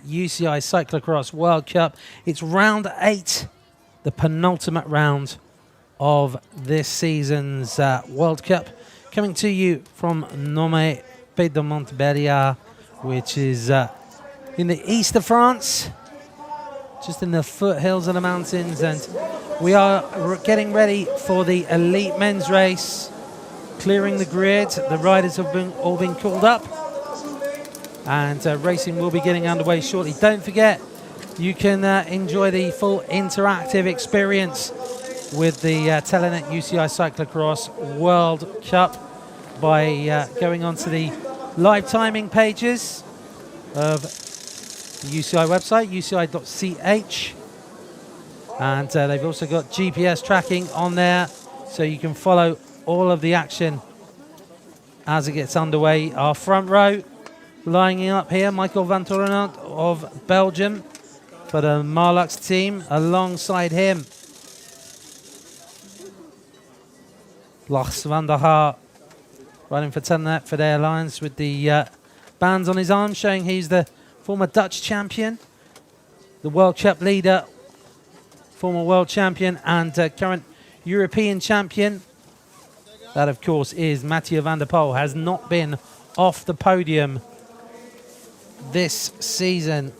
UCI Cyclo-cross World Cup. It's round 8, the penultimate round of this season's World Cup, coming to you from Nommay Pays de Montbéliard, which is in the east of France, just in the foothills of the mountains, and we are getting ready for the elite men's race, clearing the grid. The riders have all been called up, and racing will be getting underway shortly. Don't forget, you can enjoy the full interactive experience with the Telenet UCI Cyclo-cross World Cup by going onto the live timing pages of the UCI website, uci.ch, and they've also got GPS tracking on there, so you can follow all of the action as it gets underway. Our front row lining up here, Michael van Torenant of Belgium for the Marlux team. Alongside him, Lars van der Haar, riding for Telenet for their alliance with the bands on his arm, showing he's the former Dutch champion, the World Cup leader, former world champion, and current European champion. That, of course, is Mathieu van der Poel. Has not been off the podium this season.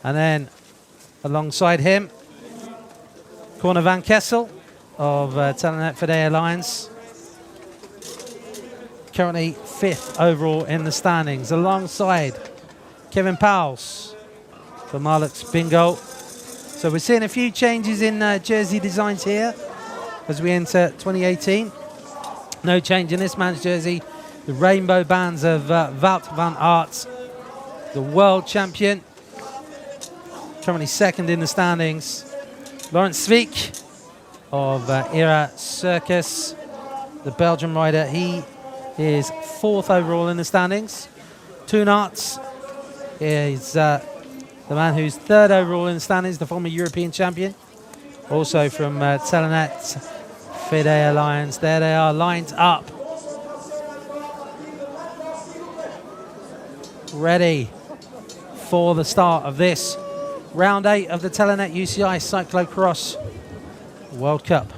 And then alongside him, Corne van Kessel of Telenet for their alliance, currently 5th overall in the standings, alongside Kevin Powles for Marlux Bingo. So we're seeing a few changes in jersey designs here as we enter 2018. No change in this man's jersey. The rainbow bands of Wout van Aert, the world champion, currently 2nd in the standings. Laurens Sweeck of Era Circus, the Belgian rider, he is 4th overall in the standings. Toon Aerts is the man who's 3rd overall in the standings, the former European champion, also from Telenet FIDE Alliance. There they are, lined up, ready for the start of this round 8 of the Telenet UCI Cyclo-cross World Cup.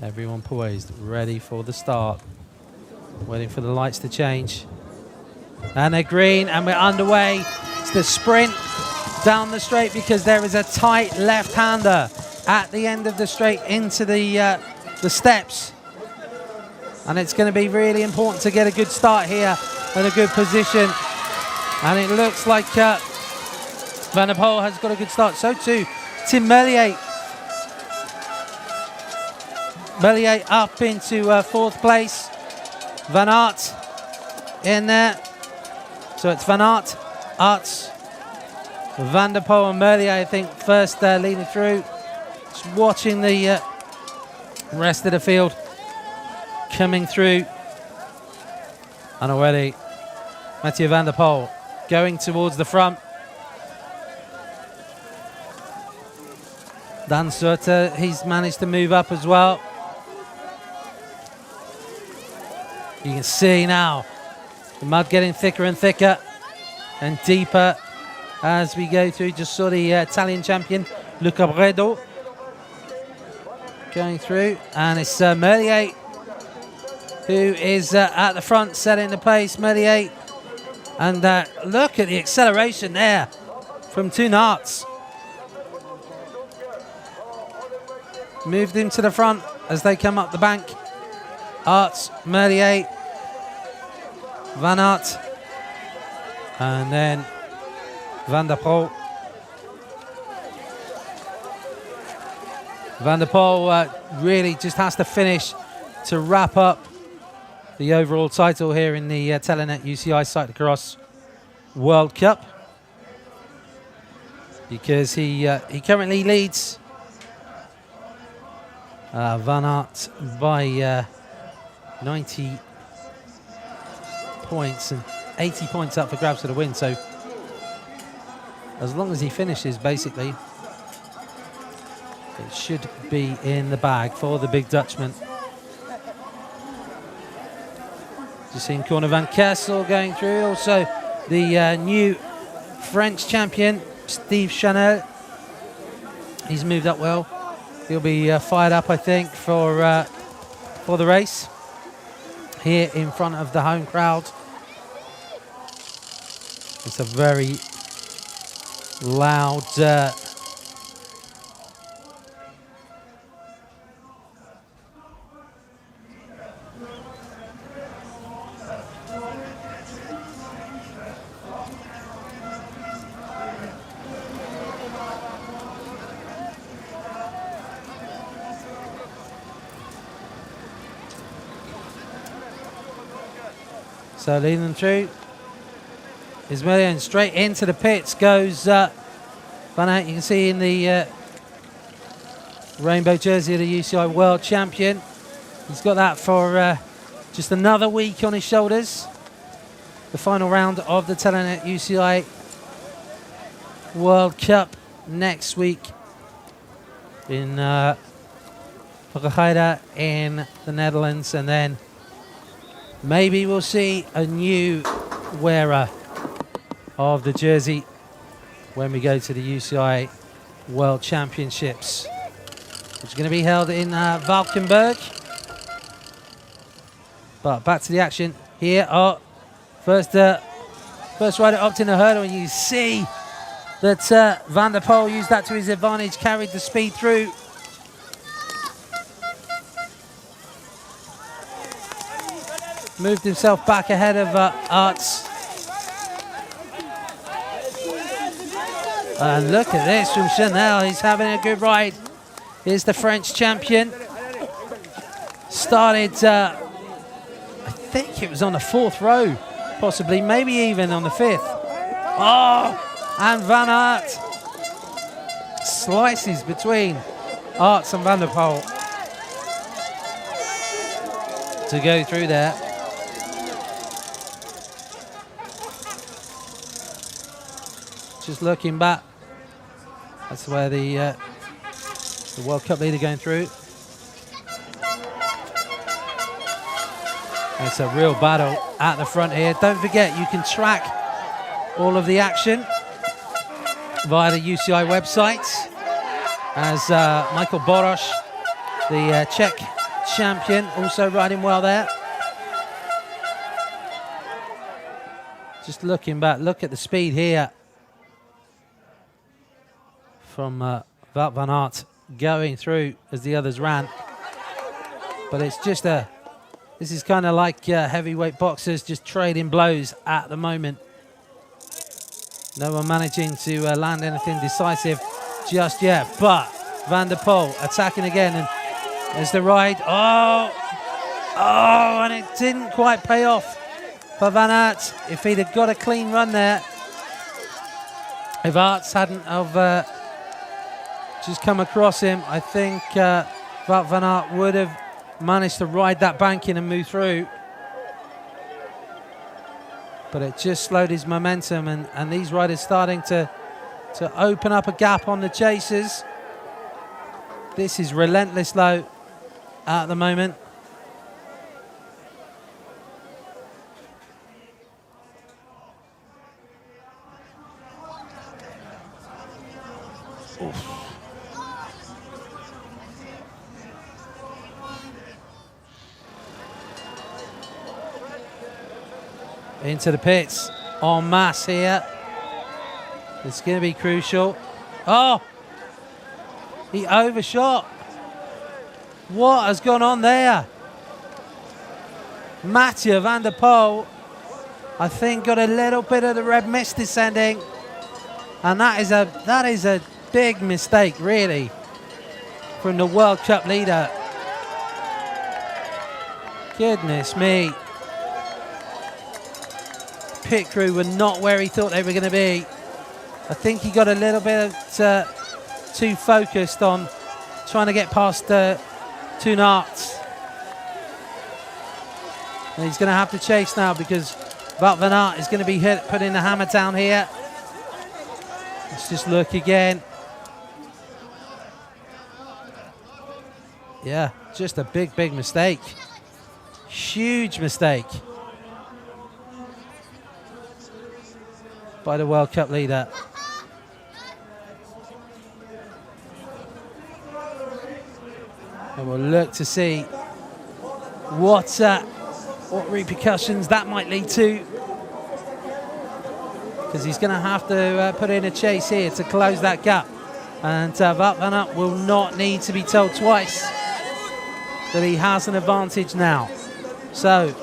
Everyone poised, ready for the start, waiting for the lights to change. And they're green, and we're underway. It's the sprint down the straight, because there is a tight left-hander at the end of the straight into the steps. And it's going to be really important to get a good start here and a good position. And it looks like Van der Poel has got a good start. So too Tim Merlier. Merlier up into 4th place. Van Aert in there. So it's Van Aert, Aerts, Van der Poel and Merlier, I think, first leading through. Just watching the rest of the field coming through. And already Mathieu van der Poel going towards the front. Dan Sutter, he's managed to move up as well. You can see now the mud getting thicker and thicker and deeper as we go through. Just saw the Italian champion Luca Bredo going through, and it's Merlier who is at the front setting the pace. Merlier, and look at the acceleration there from Toon Aerts. Moved into the front as they come up the bank. Aerts, Merlier, Van Aert, and then Van der Poel. Van der Poel really just has to finish to wrap up the overall title here in the Telenet UCI Cyclo-cross World Cup, because he currently leads Van Aert by 90 points and 80 points up for grabs for the win. So as long as he finishes, basically, it should be in the bag for the big Dutchman. Just seen Corner Van Kessel going through. Also, the new French champion, Steve Chanel. He's moved up well. He'll be fired up, I think, for the race here in front of the home crowd. It's a very loud so leading them through is Million. Straight into the pits goes Van Aert. You can see in the rainbow jersey of the UCI World Champion. He's got that for just another week on his shoulders. The final round of the Telenet UCI World Cup next week in Hoogheide in the Netherlands, and then maybe we'll see a new wearer of the jersey when we go to the UCI World Championships, which is going to be held in Valkenburg. But back to the action here. Oh, first rider up in the hurdle, and you see that Van der Poel used that to his advantage, carried the speed through. Moved himself back ahead of Arts. And look at this from Chanel. He's having a good ride. Here's the French champion. Started, I think it was on the 4th row, possibly, maybe even on the 5th. Oh, and Van Aert slices between Arts and Van der Poel to go through there. Just looking back, that's where the World Cup leader going through. It's a real battle at the front here. Don't forget, you can track all of the action via the UCI website, as Michael Boros, the Czech champion, also riding well there. Just looking back, look at the speed here from Wout van Aert going through as the others ran. But it's just this is kind of like heavyweight boxers just trading blows at the moment. No one managing to land anything decisive just yet. But Van der Poel attacking again, and there's the ride. Oh, and it didn't quite pay off for Van Aert. If he'd have got a clean run there, if Arts hadn't have just come across him, I think Wout van Aert would have managed to ride that banking and move through. But it just slowed his momentum, and these riders starting to open up a gap on the chasers. This is relentless low at the moment. Oof. Into the pits en masse here. It's going to be crucial. Oh, he overshot. What has gone on there? Mathieu van der Poel, I think, got a little bit of the red mist descending, and that is a big mistake, really, from the World Cup leader. Goodness me. Pit crew were not where he thought they were going to be. I think he got a little bit too focused on trying to get past Toon Arts. And he's going to have to chase now, because Wout van Aert is going to be putting the hammer down here. Let's just look again. Yeah, just a big mistake. Huge mistake. by the World Cup leader. And we'll look to see what repercussions that might lead to, because he's going to have to put in a chase here to close that gap. And Wout van Aert will not need to be told twice that he has an advantage now. So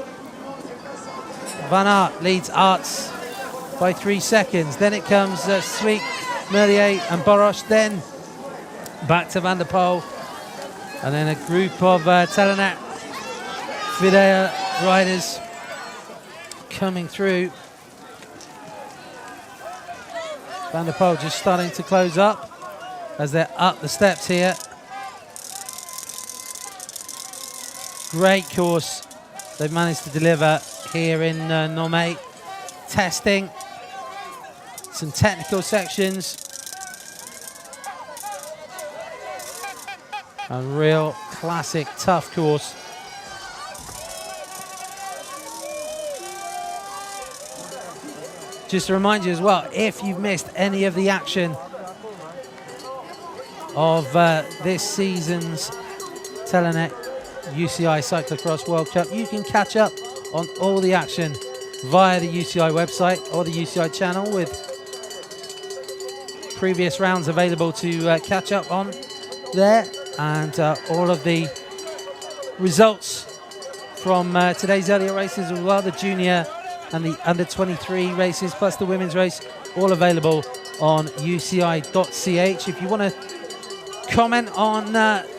Van Aert leads Arts by 3 seconds. Then it comes Sweek, Merlier and Boros. Then back to Van der Poel. And then a group of Telenet Fidea riders coming through. Van der Poel just starting to close up as they're up the steps here. Great course they've managed to deliver here in Nommay. Testing some technical sections. A real classic tough course. Just to remind you as well, if you've missed any of the action of this season's Telenet UCI Cyclo-cross World Cup, you can catch up on all the action via the UCI website or the UCI channel, with previous rounds available to catch up on there, and all of the results from today's earlier races as well, the junior and the under-23 races, plus the women's race, all available on uci.ch. If you want to comment on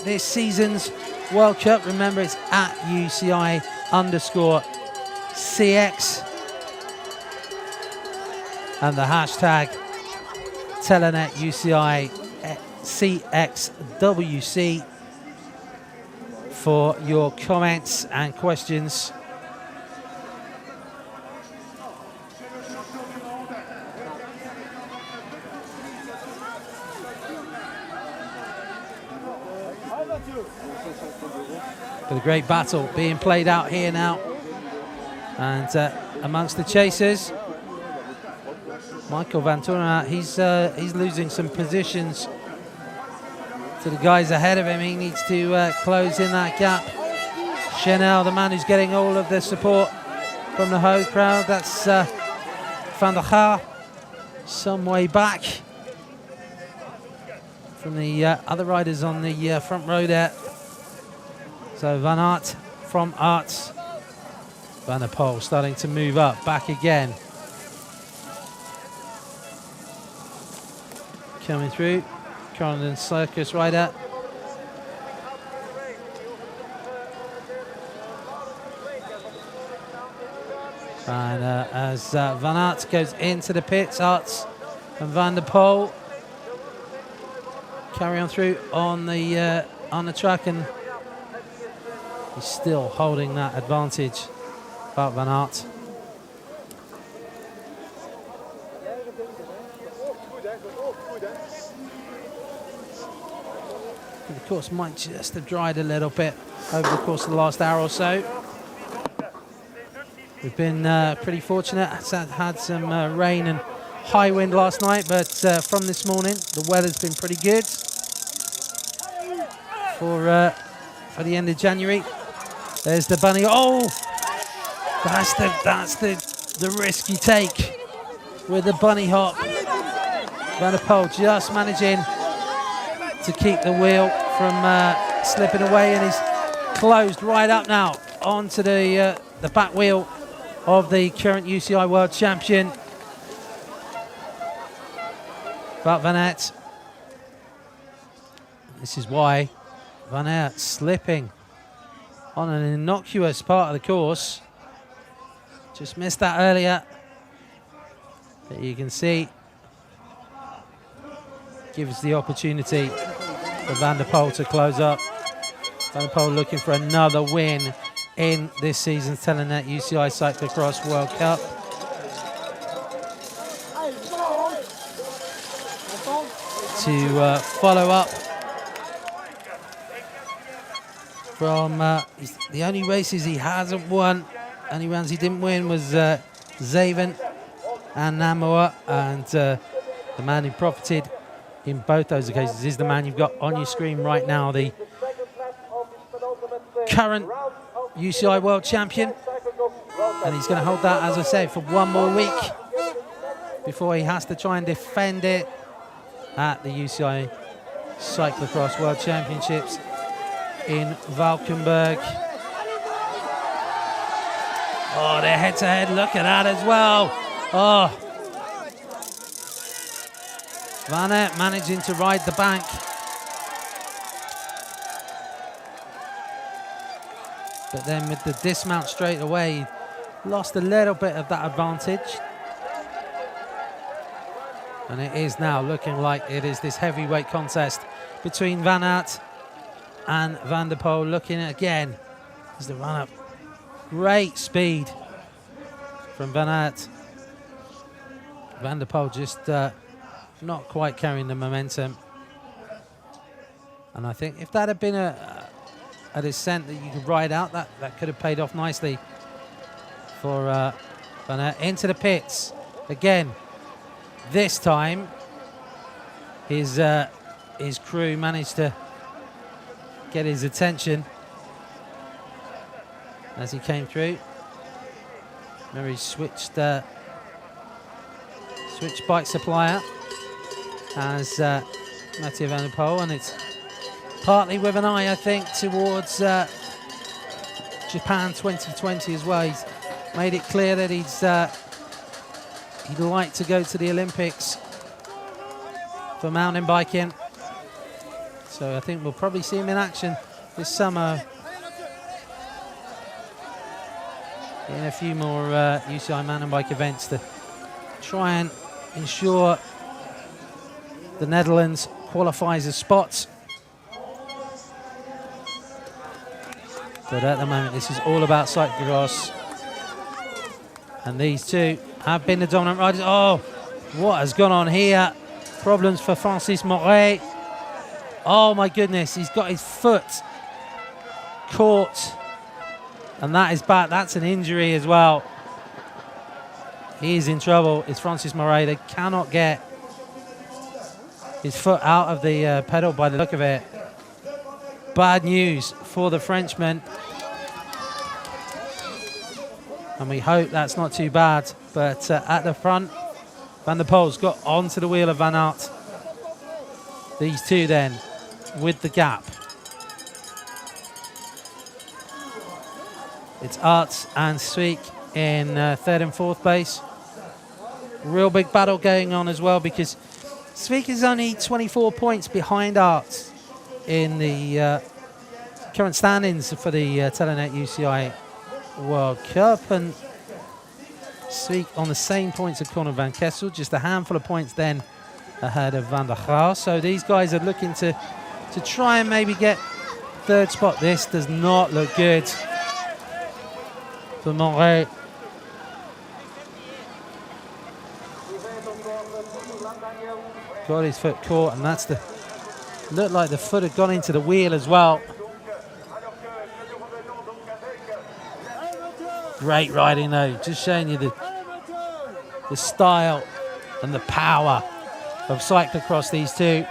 this season's World Cup, remember it's at UCI_CX and the hashtag Telenet UCI CXWC for your comments and questions. But a great battle being played out here now, and amongst the chasers, Michael Van Toornaert, he's losing some positions to the guys ahead of him. He needs to close in that gap. Chanel, the man who's getting all of the support from the Ho crowd, that's Van der Gaar, some way back from the other riders on the front row there. So Van Aert from Arts. Van der Poel starting to move up, back again. Coming through, Corendon Circus rider. And as Van Aert goes into the pits, Arts and Van der Poel carry on through on the track, and he's still holding that advantage about Van Aert. The course might just have dried a little bit over the course of the last hour or so. We've been pretty fortunate. Had some rain and high wind last night, but from this morning the weather's been pretty good for the end of January. There's the bunny. Oh, that's the risk you take with the bunny hop. Van der Poel just managing to keep the wheel from slipping away, and he's closed right up now onto the back wheel of the current UCI World Champion, Wout van Aert. This is why Van Aert slipping on an innocuous part of the course. Just missed that earlier, but you can see gives the opportunity for Van der Poel to close up. Van der Poel looking for another win in this season's Telenet UCI Cyclo-cross World Cup. To follow up from the only races he hasn't won, only rounds he didn't win was Zeven and Namur, and the man who profited in both those occasions is the man you've got on your screen right now, the current UCI World Champion. And he's going to hold that, as I say, for one more week before he has to try and defend it at the UCI Cyclo-cross World Championships in Valkenburg. Oh, they're head-to-head. Look at that as well. Oh. Van Aert managing to ride the bank. But then with the dismount straight away, he lost a little bit of that advantage. And it is now looking like it is this heavyweight contest between Van Aert and Van der Poel. Looking again as the run-up. Great speed from Van Aert. Van der Poel just not quite carrying the momentum. And I think if that had been a descent that you could ride out, that could have paid off nicely for Van Aert. Into the pits again. This time his crew managed to get his attention as he came through. Remember, he switched bike supplier as Mathieu Van der Poel, and it's partly with an eye, I think, towards Japan 2020 as well. He's made it clear that he'd like to go to the Olympics for mountain biking. So I think we'll probably see him in action this summer in a few more UCI mountain bike events to try and ensure the Netherlands qualifies a spot. But at the moment, this is all about cyclo-cross. And these two have been the dominant riders. Oh, what has gone on here? Problems for Francis Moret. Oh my goodness, he's got his foot caught. And that is bad. That's an injury as well. He is in trouble. It's Francis Moret. They cannot get his foot out of the pedal by the look of it. Bad news for the Frenchman. And we hope that's not too bad. But at the front, Van der Poel's got onto the wheel of Van Aert. These two then with the gap. It's Aert and Sweek in third and fourth place. Real big battle going on as well, because Sweek is only 24 points behind Aert in the current standings for the Telenet UCI World Cup, and Sweek on the same points as Conor van Kessel, just a handful of points then ahead of Van der Graaf. So these guys are looking to try and maybe get third spot. This does not look good for Moret. Got his foot caught, and that's looked like the foot had gone into the wheel as well. Great riding though, just showing you the style and the power of cyclo-cross, these two.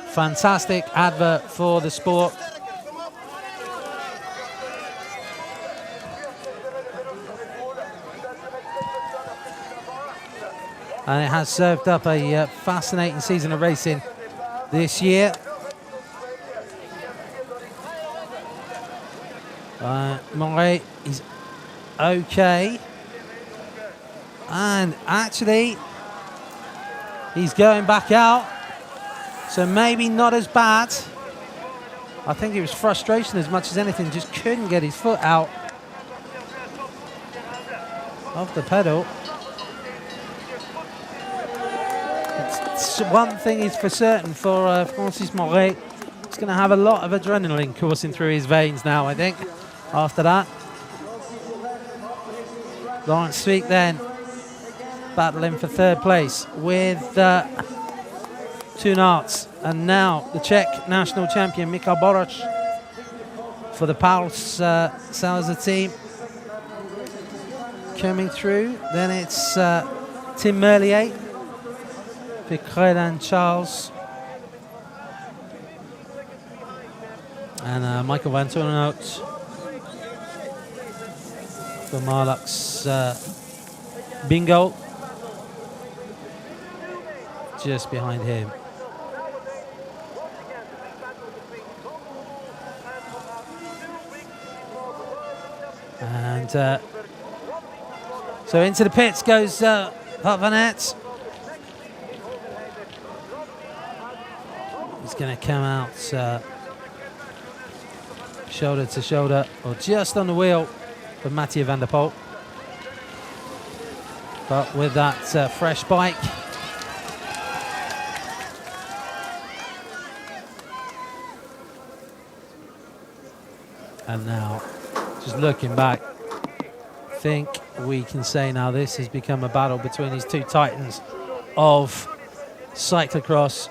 Fantastic advert for the sport. And it has served up a fascinating season of racing this year. Moret is okay. And actually, he's going back out. So maybe not as bad. I think it was frustration as much as anything. Just couldn't get his foot out of the pedal. One thing is for certain for Francis Moret, he's going to have a lot of adrenaline coursing through his veins now, I think, after that. Laurens Sweek then battling for third place with Toon Aerts, and now the Czech national champion Michal Boroš for the Pauls Salza team. coming through. Then it's Tim Merlier, Vicredan Charles, and Michael Van Toornout for Marlux Bingo, just behind him. And so into the pits goes Wout van Aert. He's going to come out shoulder to shoulder, or just on the wheel with Mathieu van der Poel. But with that fresh bike, and now just looking back, I think we can say now this has become a battle between these two titans of cyclocross.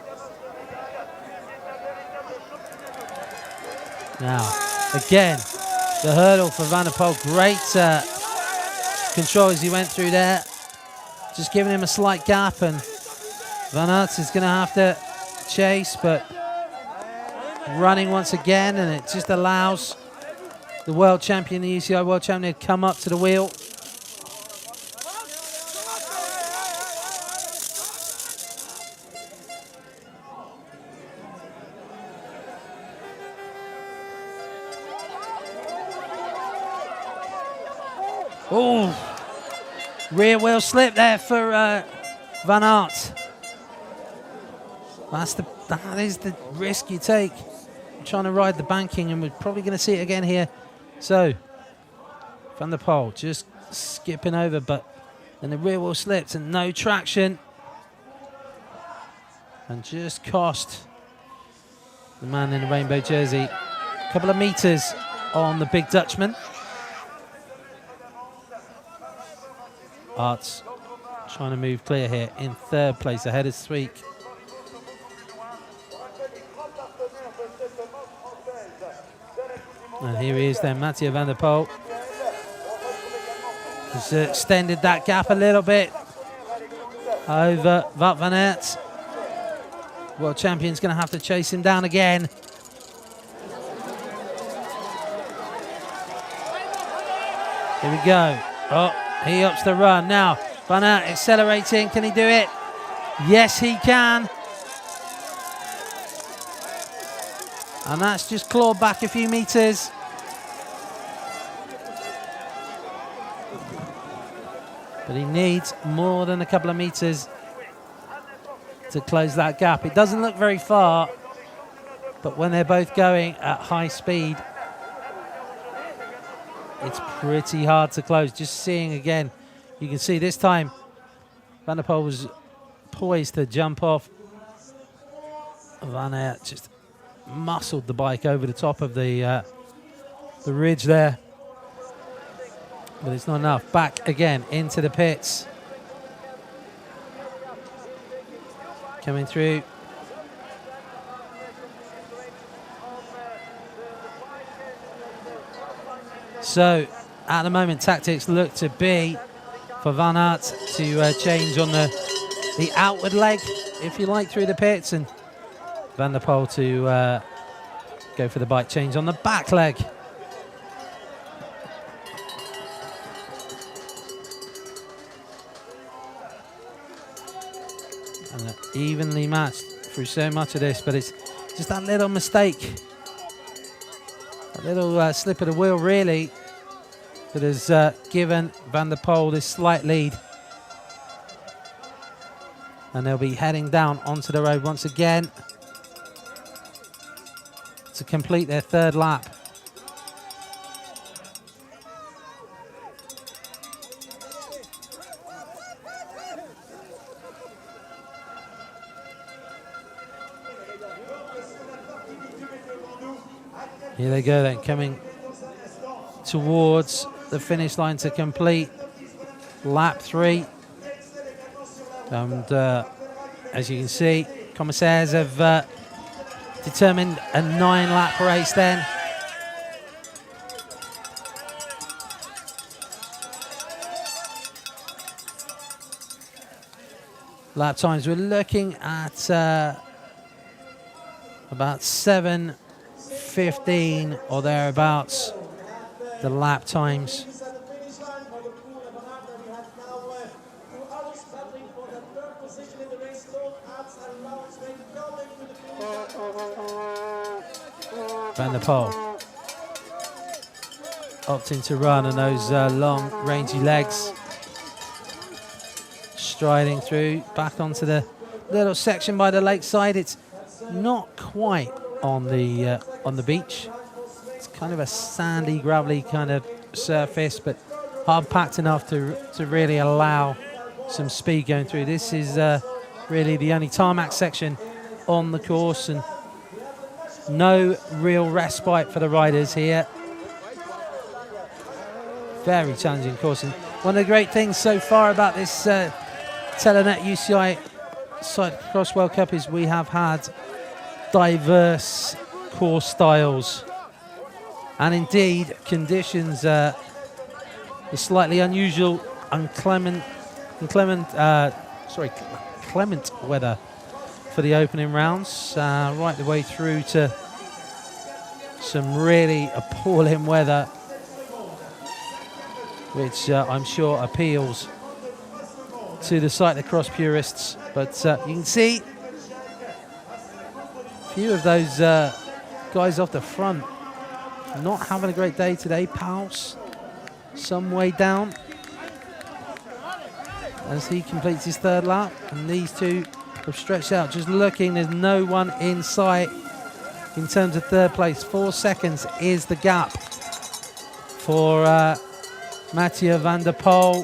Now, again, the hurdle for Van der Poel, great control as he went through there. Just giving him a slight gap, and Van Aert is going to have to chase, but running once again, and it just allows the world champion, the UCI world champion, to come up to the wheel. Oh, rear wheel slip there for Van Aert. That is the risk you take trying to ride the banking, and we're probably going to see it again here. So Van der Poel just skipping over, but then the rear wheel slips and no traction, and just cost the man in the rainbow jersey a couple of meters on the big Dutchman. Arts trying to move clear here in third place ahead of Sweek. And here he is then, Mathieu van der Poel. He's extended that gap a little bit over Wout van Aert. World champion's going to have to chase him down again. Here we go. Oh, he ups the run. Now, Van Aert accelerating. Can he do it? Yes, he can. And that's just clawed back a few meters. But he needs more than a couple of meters to close that gap. It doesn't look very far, but when they're both going at high speed, it's pretty hard to close. Just seeing again, you can see this time Van der Poel was poised to jump off. Van Aert just muscled the bike over the top of the ridge there. But it's not enough. Back again into the pits. Coming through. So, at the moment, tactics look to be for Van Aert to change on the outward leg, if you like, through the pits, and Van der Poel to go for the bike change on the back leg. And evenly matched through so much of this, but it's just that little mistake. A little slip of the wheel, really, that has given Van der Poel this slight lead. And they'll be heading down onto the road once again to complete their third lap. Here they go then, coming towards the finish line to complete lap 3. And as you can see, commissaires have determined a 9-lap race then. lap times. We're looking at about 7:15 or thereabouts, the lap times. Van der Poel opting to run on those long, rangy legs. Striding through, back onto the little section by the lakeside. It's not quite on the beach. It's kind of a sandy, gravelly kind of surface, but hard packed enough to really allow some speed going through. This is really the only tarmac section on the course, and no real respite for the riders here. Very challenging course, and one of the great things so far about this Telenet UCI Cyclo-cross World Cup is we have had diverse course styles, and indeed conditions, the slightly unusual, clement weather for the opening rounds, right the way through to some really appalling weather, which I'm sure appeals to the cyclocross purists. But you can see a few of those guys off the front not having a great day today. Paus some way down as he completes his third lap, and these two have stretched out, just looking. There's no one in sight in terms of third place. 4 seconds is the gap for Mathieu van der Poel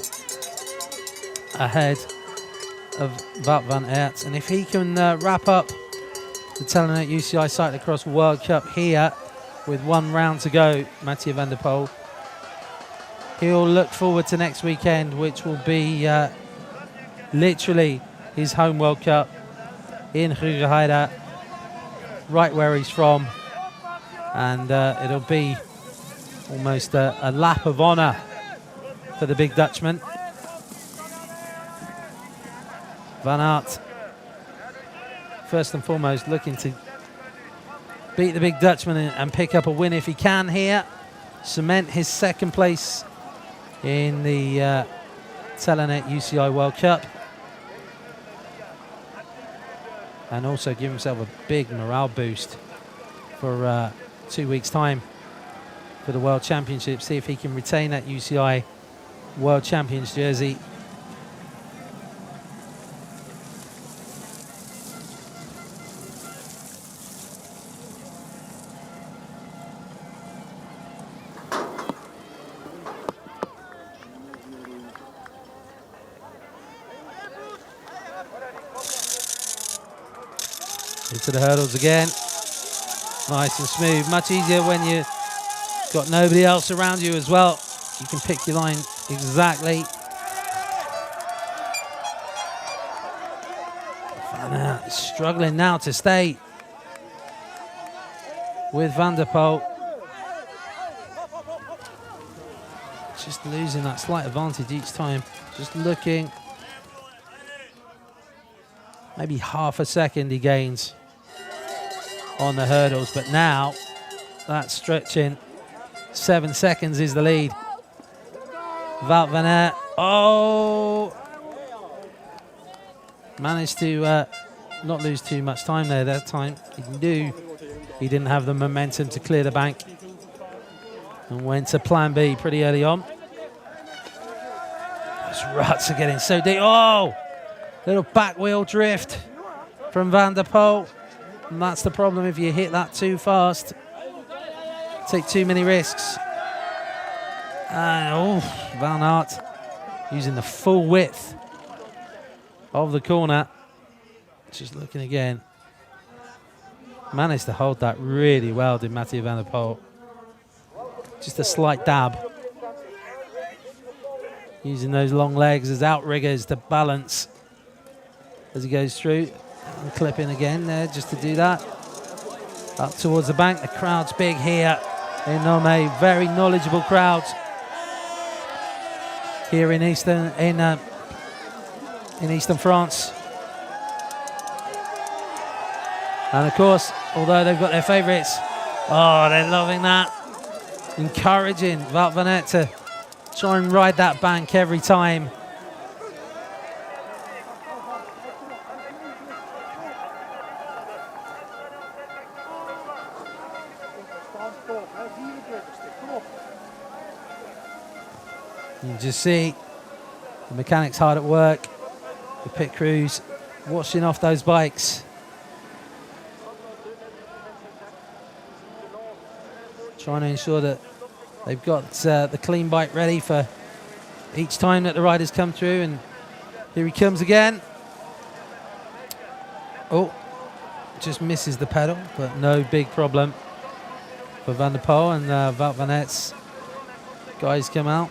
ahead of Wout van Aert. And if he can wrap up the Telenet UCI Cyclo-cross World Cup here with 1 round to go, Mathieu van der Poel, he'll look forward to next weekend, which will be literally his home World Cup in Rügerheide, right where he's from, and it'll be almost a lap of honour for the big Dutchman. Van Aert, first and foremost, looking to beat the big Dutchman and pick up a win if he can here, cement his second place in the Telenet UCI World Cup, and also give himself a big morale boost for 2 weeks' time for the World Championship. See if he can retain that UCI World Champions jersey. Into the hurdles again. Nice and smooth. Much easier when you've got nobody else around you as well. You can pick your line exactly. Van Aert struggling now to stay with Van der Poel. Just losing that slight advantage each time. Just looking. Maybe half a second he gains on the hurdles, but now that's stretching. 7 seconds is the lead. Wout van Aert, managed to not lose too much time there that time. He knew he didn't have the momentum to clear the bank and went to plan B pretty early on. Those ruts are getting so deep. Little back wheel drift from Van der Poel. And that's the problem if you hit that too fast. Take too many risks. Van Aert using the full width of the corner. Just looking again. Managed to hold that really well, did Mathieu van der Poel. Just a slight dab. Using those long legs as outriggers to balance as he goes through, and clipping again there just to do that. Up towards the bank. The crowd's big here in Nommay. Very knowledgeable crowds here in eastern France. And of course, although they've got their favourites, oh, they're loving that. Encouraging Wout van Aert to try and ride that bank every time. You can just see the mechanics hard at work, the pit crews washing off those bikes. Trying to ensure that they've got the clean bike ready for each time that the riders come through. And here he comes again. Oh, just misses the pedal, but no big problem for Van der Poel, and Wout van Aert's guys come out.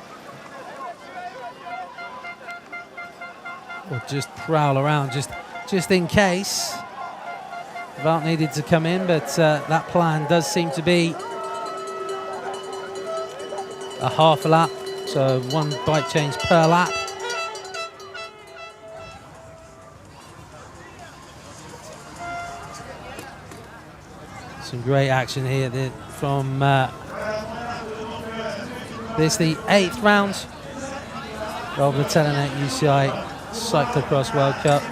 Or just prowl around, just in case Wout needed to come in, but that plan does seem to be a half a lap, so one bike change per lap. Some great action here from this, the 8th round of the Telenet UCI Cyclo-cross World Cup.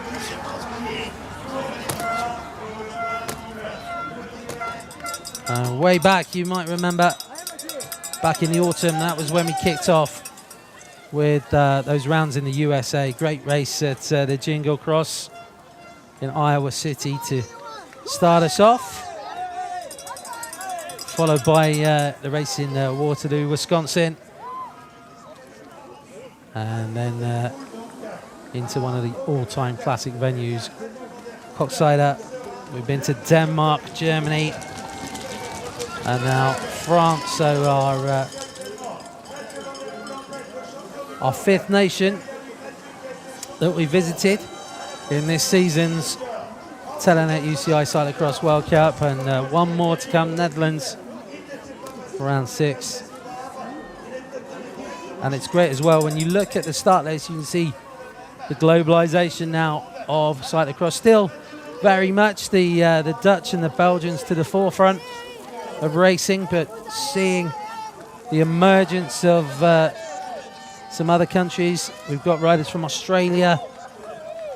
Way back, you might remember, back in the autumn, that was when we kicked off with those rounds in the USA. Great race at the Jingle Cross in Iowa City to start us off, followed by the race in Waterloo, Wisconsin, and then into one of the all-time classic venues, Koksijde. We've been to Denmark, Germany, and now France. So our 5th nation that we visited in this season's Telenet UCI Cyclo-cross World Cup, and one more to come, Netherlands, for round 6. And it's great as well when you look at the start list, you can see the globalization now of cyclocross. Still very much the Dutch and the Belgians to the forefront of racing, but seeing the emergence of some other countries. We've got riders from Australia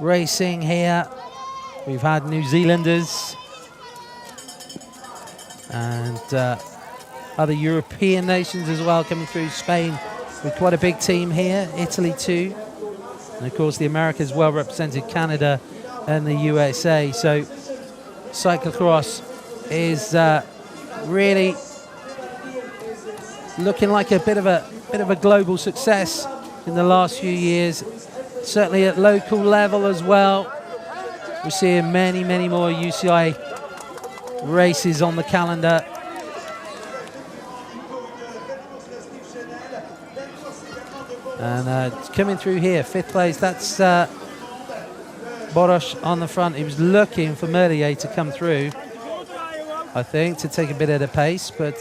racing here. We've had New Zealanders and other European nations as well coming through. Spain with quite a big team here, Italy too. And of course the Americas well represented, Canada and the USA. So cyclocross is really looking like a bit of a global success in the last few years. Certainly at local level as well. We're seeing many more UCI races on the calendar. And coming through here, 5th place, that's Boros on the front. He was looking for Merlier to come through, I think, to take a bit of the pace, but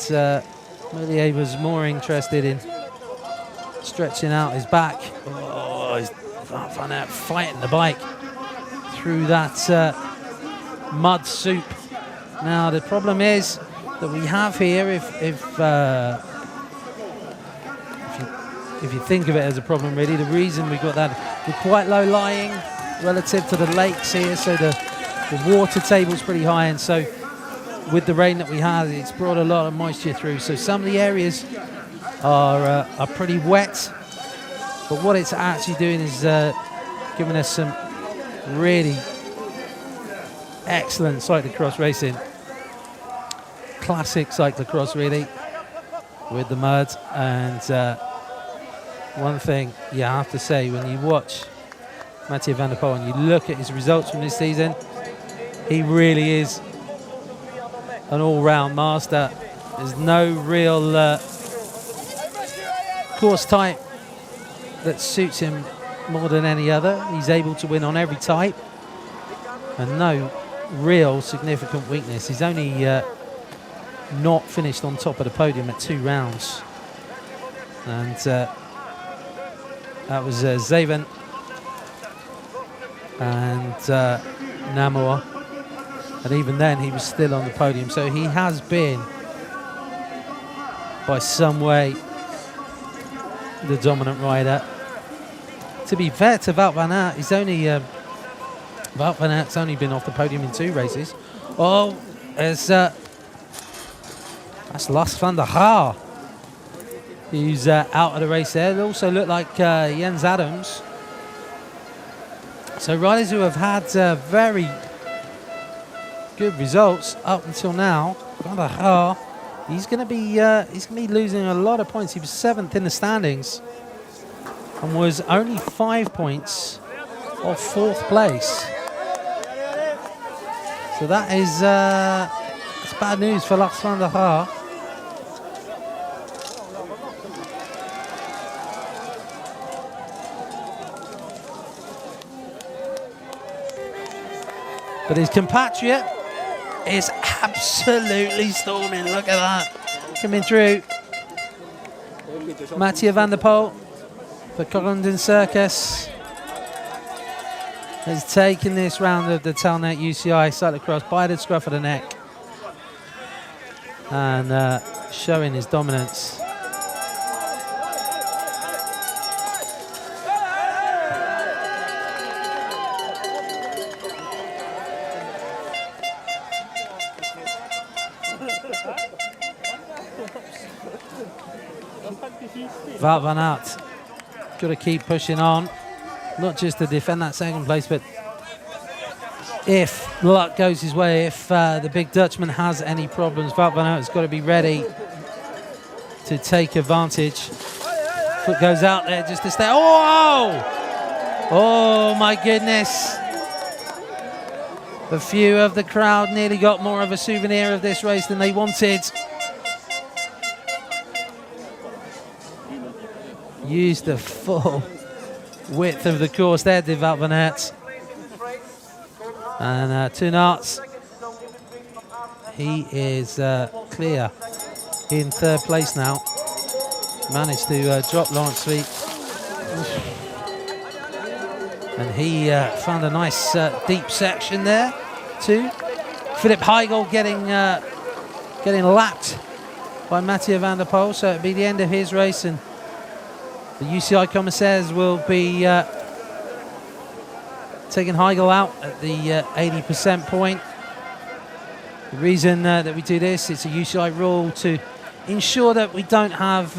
Merlier was more interested in stretching out his back. Oh, he's Van Aert fighting the bike through that mud soup. Now the problem is that we have here, if you think of it as a problem, really, the reason we've got that, we're quite low lying relative to the lakes here, so the water table's pretty high, and so with the rain that we had, it's brought a lot of moisture through. So some of the areas are pretty wet, but what it's actually doing is giving us some really excellent cyclocross racing. Classic cyclocross, really, with the mud. And one thing you have to say, when you watch Mathieu van der Poel and you look at his results from this season, he really is an all-round master. There's no real course type that suits him more than any other. He's able to win on every type, and no real significant weakness. He's only not finished on top of the podium at 2 rounds, and that was Zeven and Namor. And even then, he was still on the podium. So he has been, by some way, the dominant rider. To be fair to Wout van Aert, he's only Wout van Aert's only been off the podium in 2 races. Oh, it's that's Lars van der Haar, who's out of the race there. It also looked like Jens Adams. So riders who have had very good results up until now. Van der Haar, he's going to be losing a lot of points. He was 7th in the standings and was only 5 points off 4th place. So that is that's bad news for Lars van der Haar. But his compatriot is absolutely storming. Look at that. Coming through. Mathieu van der Poel for Corendon Circus has taken this round of the Telenet UCI Cyclo-cross by the scruff of the neck and showing his dominance. Wout van Aert got to keep pushing on, not just to defend that 2nd place, but if luck goes his way, if the big Dutchman has any problems, Wout van Aert's got to be ready to take advantage. Foot goes out there just to stay. Oh! Oh my goodness. A few of the crowd nearly got more of a souvenir of this race than they wanted. Used the full width of the course there, did Wout van Aert. And Toonarts, he is clear in 3rd place now. Managed to drop Laurens Sweet. And he found a nice deep section there too. Philip Heigl getting lapped by Mathieu van der Poel, so it'll be the end of his race, and the UCI commissaires will be taking Heigl out at the 80% point. The reason that we do this, it's a UCI rule to ensure that we don't have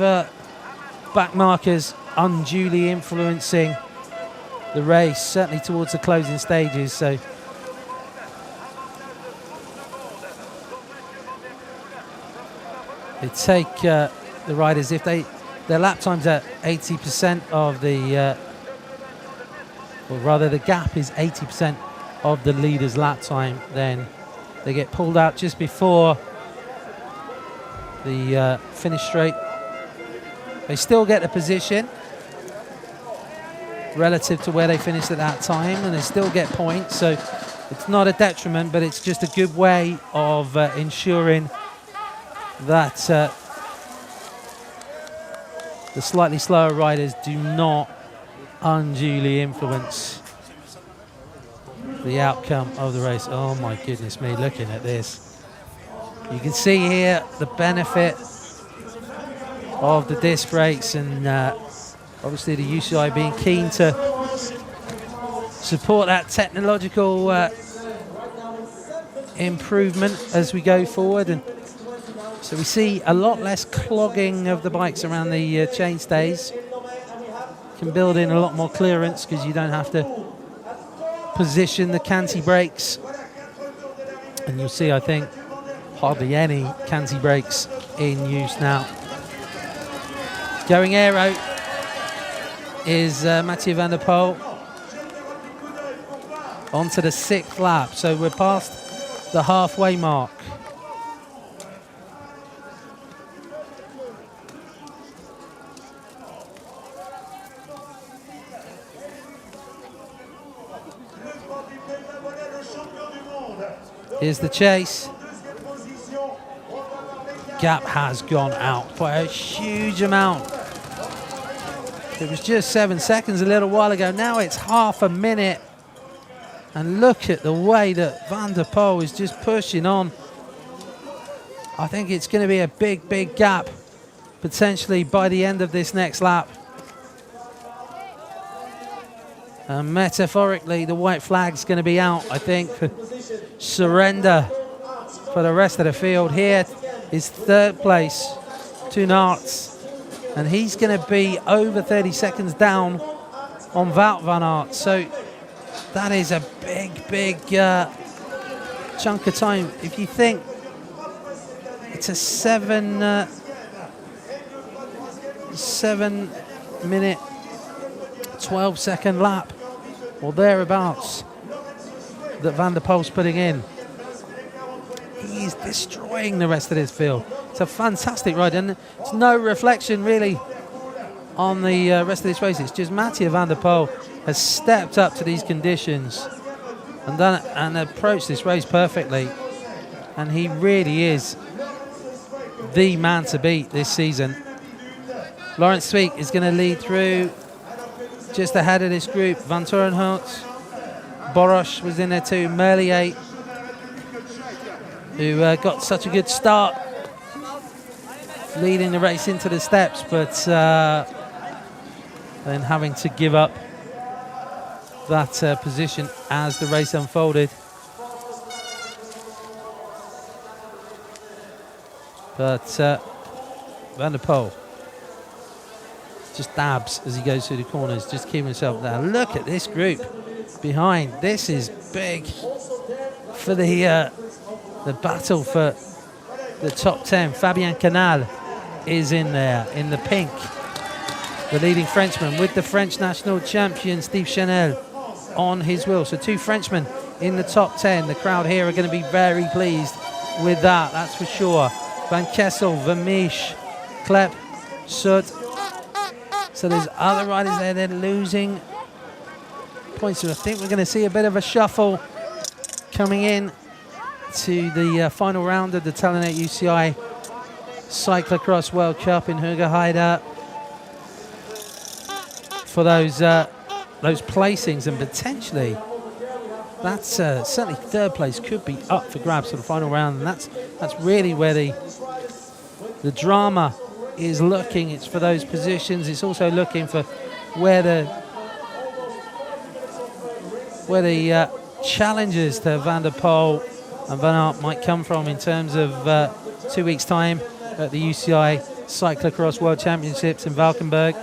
back markers unduly influencing the race, certainly towards the closing stages. So they take the riders, if their lap time's at 80% of the, or rather the gap is 80% of the leader's lap time, then they get pulled out just before the finish straight. They still get the position relative to where they finished at that time, and they still get points, so it's not a detriment, but it's just a good way of ensuring that the slightly slower riders do not unduly influence the outcome of the race. Oh my goodness me, looking at this. You can see here the benefit of the disc brakes, and obviously the UCI being keen to support that technological improvement as we go forward. And so we see a lot less clogging of the bikes around the chainstays. Can build in a lot more clearance because you don't have to position the canty brakes. And you'll see, I think, hardly any canty brakes in use now. Going aero is Mathieu van der Poel onto the 6th lap. So we're past the halfway mark. Here's the chase. Gap has gone out by a huge amount. It was just 7 seconds a little while ago. Now it's half a minute And look at the way that Van der Poel is just pushing on. I think it's going to be a big, big gap, potentially by the end of this next lap. And metaphorically, the white flag's going to be out, I think. Surrender for the rest of the field. Here is third place, Toon Aerts. And he's going to be over 30 seconds down on Wout van Aert. So that is a big, big chunk of time. If you think it's a 7 minute, 12-second lap or thereabouts that Van der Poel's putting in, he's destroying the rest of this field. It's a fantastic ride, and it's no reflection really on the rest of this race. It's just Mathieu van der Poel has stepped up to these conditions and done and approached this race perfectly, and he really is the man to beat this season. Laurens Sweeck is going to lead through just ahead of this group. Van Turenhout, Borosh was in there too, Merlier, who got such a good start leading the race into the steps, but then having to give up that position as the race unfolded. But Van der Poel just dabs as he goes through the corners, just keeping himself there. Look at this group behind. This is big for the battle for the top 10. Fabien Canal is in there in the pink, the leading Frenchman, with the French national champion Steve Chanel on his wheel. So 2 Frenchmen in the top 10. The crowd here are going to be very pleased with that, that's for sure. Van Kessel, Vermeersch, Klepp, Soot. So there's other riders there. They're losing points. So I think we're going to see a bit of a shuffle coming in to the final round of the Telenet UCI Cyclo-cross World Cup in Hoogerheide for those placings, and potentially that's certainly third place could be up for grabs for the final round, and that's really where the drama is looking. It's for those positions. It's also looking for where the challenges to Van der Poel and Van Aert might come from in terms of 2 weeks' time at the UCI Cyclo-cross World Championships in Valkenburg.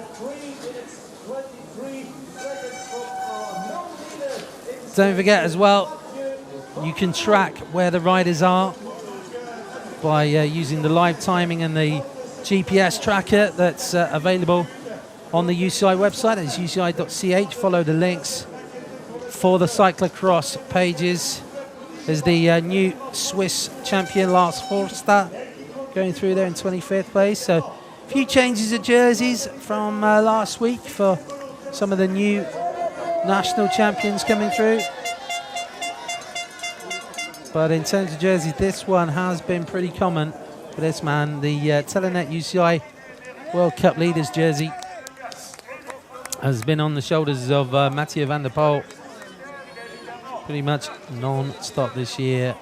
Don't forget as well, you can track where the riders are by using the live timing and the GPS tracker that's available on the UCI website. It's uci.ch. Follow the links for the cyclocross pages. There's the new Swiss champion Lars Forster going through there in 25th place. So a few changes of jerseys from last week for some of the new national champions coming through. But in terms of jerseys, this one has been pretty common for this man. The Telenet UCI World Cup Leaders jersey has been on the shoulders of Mathieu van der Poel pretty much non-stop this year.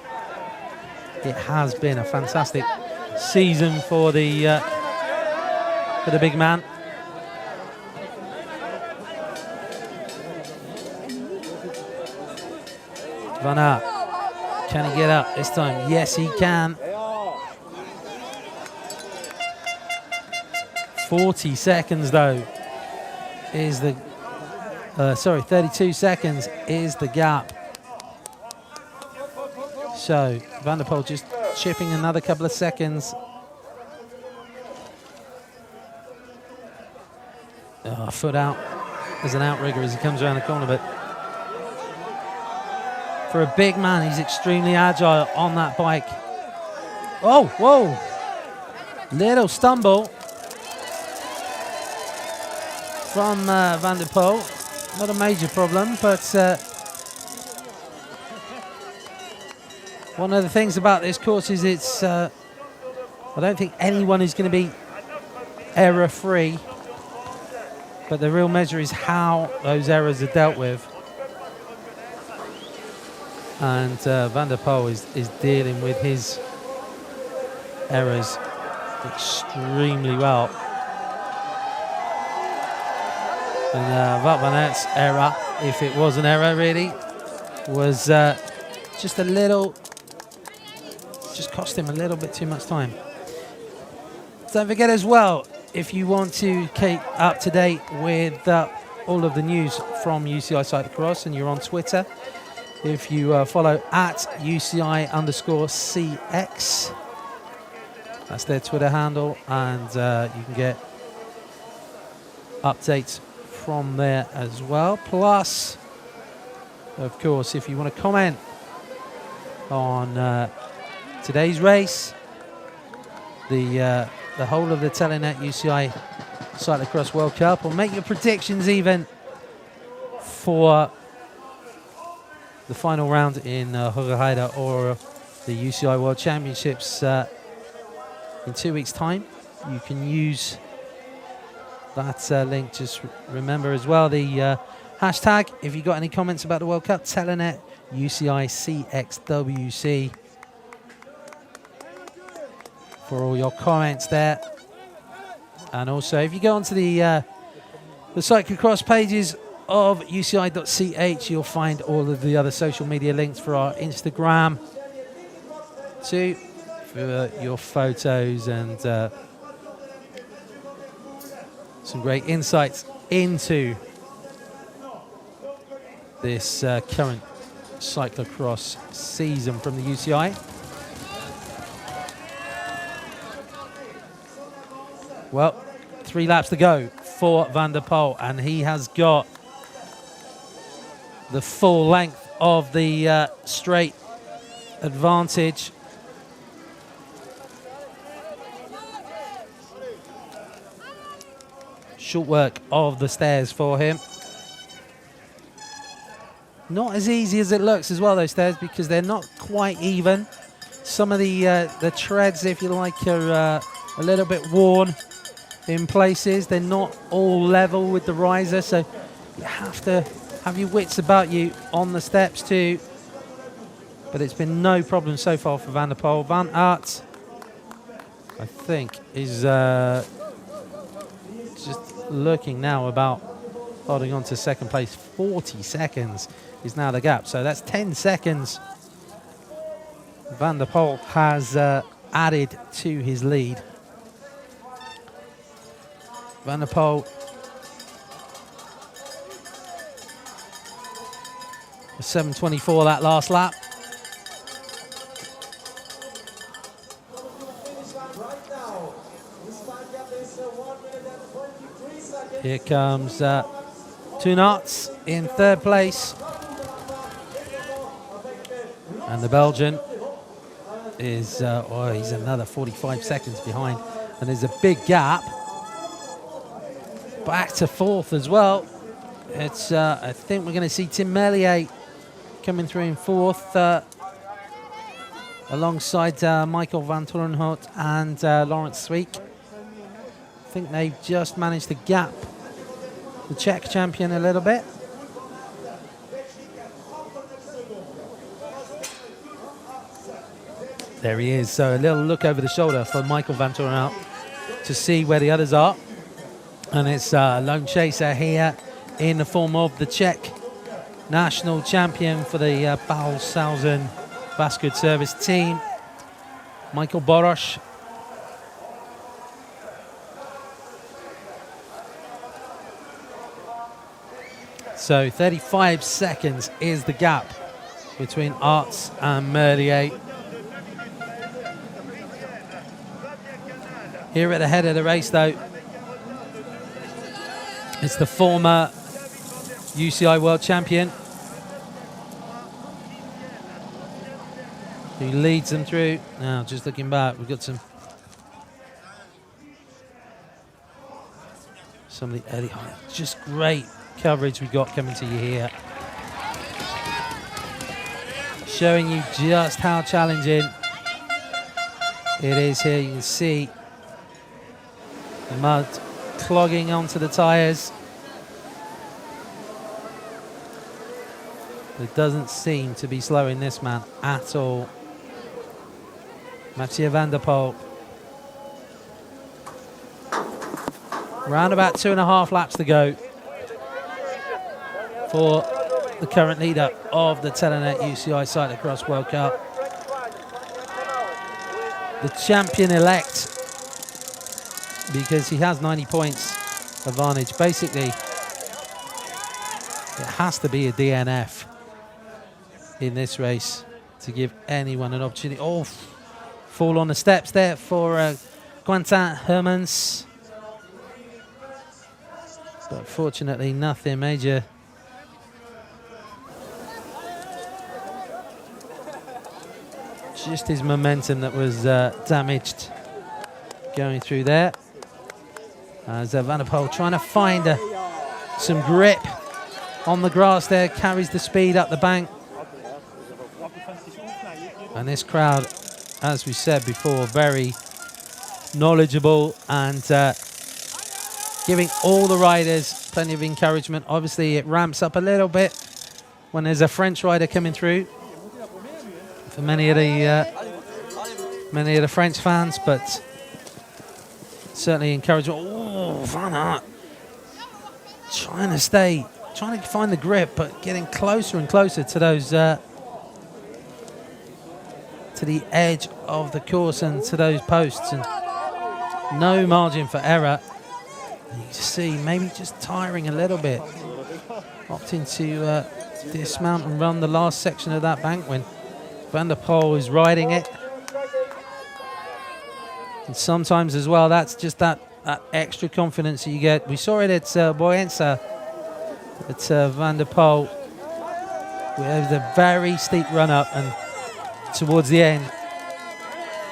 It has been a fantastic season for the big man. Van Aert, can he get up this time? Yes, he can. 40 seconds though is the 32 seconds is the gap. So Van der Poel just chipping another couple of seconds. Foot out. There's an outrigger as he comes around the corner, but for a big man, he's extremely agile on that bike. Oh, whoa. Little stumble from Van der Poel. Not a major problem, but one of the things about this course is it's I don't think anyone is going to be error-free, but the real measure is how those errors are dealt with. And Van der Poel is dealing with his errors extremely well. And Wout van Aert's error, if it was an error really, was just cost him a little bit too much time. Don't forget as well, if you want to keep up to date with all of the news from UCI Cyclo-cross and you're on Twitter, if you follow at UCI_CX, that's their Twitter handle, and you can get updates from there as well. Plus, of course, if you want to comment on today's race, the whole of the Telenet UCI Cyclo-cross World Cup, or make your predictions even for the final round in Hogerheide or the UCI World Championships in 2 weeks' time, you can use that link. Just remember as well the hashtag, if you got any comments about the World Cup, Telenet UCI CXWC for all your comments there. And also, if you go onto the cyclo-cross pages of UCI.ch, you'll find all of the other social media links for our Instagram too, for your photos and some great insights into this current cyclo-cross season from the UCI. Well, 3 laps to go for Van der Poel, and he has got the full length of the straight advantage. Short work of the stairs for him. Not as easy as it looks as well, those stairs, because they're not quite even. Some of the treads, if you like, are a little bit worn in places. They're not all level with the riser, so you have to have your wits about you on the steps too. But it's been no problem so far for Van der Poel. Van Aert, I think, is just looking now about holding on to second place. 40 seconds is now the gap, so that's 10 seconds Van der Poel has added to his lead. Van der Poel a 7:24 that last lap. Here comes Toonarts in third place. And the Belgian is, he's another 45 seconds behind. And there's a big gap. Back to fourth as well. It's, I think we're going to see Tim Merlier coming through in fourth, alongside Michael van Torenhout and Laurens Sweeck. I think they've just managed to gap the Czech champion a little bit. There he is. So a little look over the shoulder for Michael van Torenhout to see where the others are. And it's a lone chaser here in the form of the Czech national champion for the Bauhausen Basket Service team, Michael Boros. So 35 seconds is the gap between Arts and Merlier. Here at the head of the race, though, it's the former UCI World Champion who leads them through. Now, just looking back, we've got some of the early, just great coverage we got coming to you here, showing you just how challenging it is here. You can see the mud clogging onto the tyres. It doesn't seem to be slowing this man at all. Mathieu van der Poel. Around about 2.5 laps to go for the current leader of the Telenet UCI Cyclo-cross World Cup. The champion-elect, because he has 90 points advantage. Basically, it has to be a DNF in this race to give anyone an opportunity. Oh, fall on the steps there for Quentin Hermans. But fortunately, nothing major. Just his momentum that was damaged going through there. As Van der Poel trying to find some grip on the grass there, carries the speed up the bank. And this crowd, as we said before, very knowledgeable and giving all the riders plenty of encouragement. Obviously, it ramps up a little bit when there's a French rider coming through for many of the French fans, but certainly encouragement. Oh, Van Aert trying to find the grip, but getting closer and closer to those to the edge of the course and to those posts, and no margin for error. And you see maybe just tiring a little bit, opting to dismount and run the last section of that bank when Van der Poel is riding it. And sometimes as well, that's just that extra confidence that you get. We saw it at Boyensa, at Van der Poel. There was a very steep run up, and towards the end,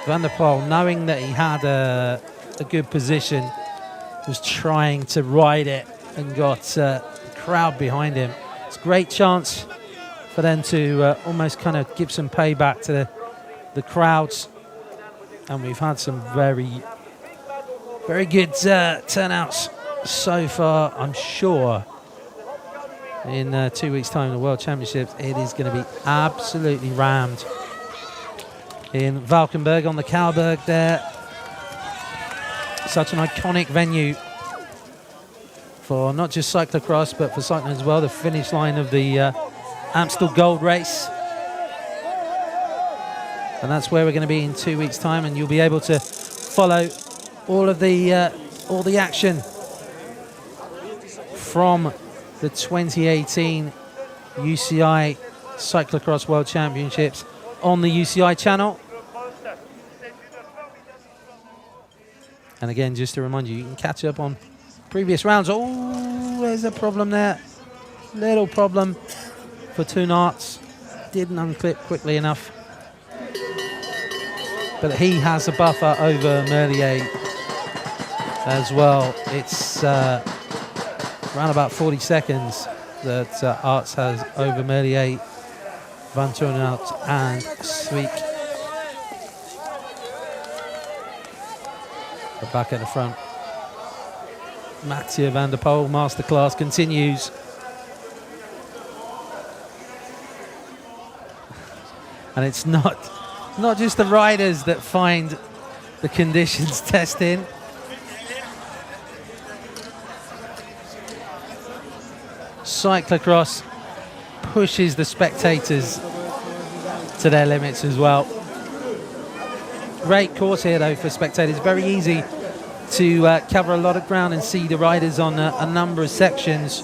Van der Poel, knowing that he had a good position, was trying to ride it and got the crowd behind him. It's a great chance for them to almost kind of give some payback to the crowds. And we've had some very, very good turnouts so far. I'm sure in 2 weeks' time, the World Championships, it is going to be absolutely rammed in Valkenburg on the Kalberg there. Such an iconic venue for not just cyclocross, but for cycling as well. The finish line of the Amstel Gold Race. And that's where we're going to be in 2 weeks' time, and you'll be able to follow all the action from the 2018 UCI Cyclo-cross World Championships on the UCI channel. And again, just to remind you, you can catch up on previous rounds. Oh, there's a problem there. Little problem for Toonarts. Didn't unclip quickly enough. But he has a buffer over Merlier as well. It's around about 40 seconds that Arts has over Merlier, Van Toornaert and Sweek. But back at the front, Mathieu van der Poel masterclass continues. And it's not just the riders that find the conditions testing. Cyclocross pushes the spectators to their limits as well. Great course here though for spectators. Very easy to cover a lot of ground and see the riders on a number of sections.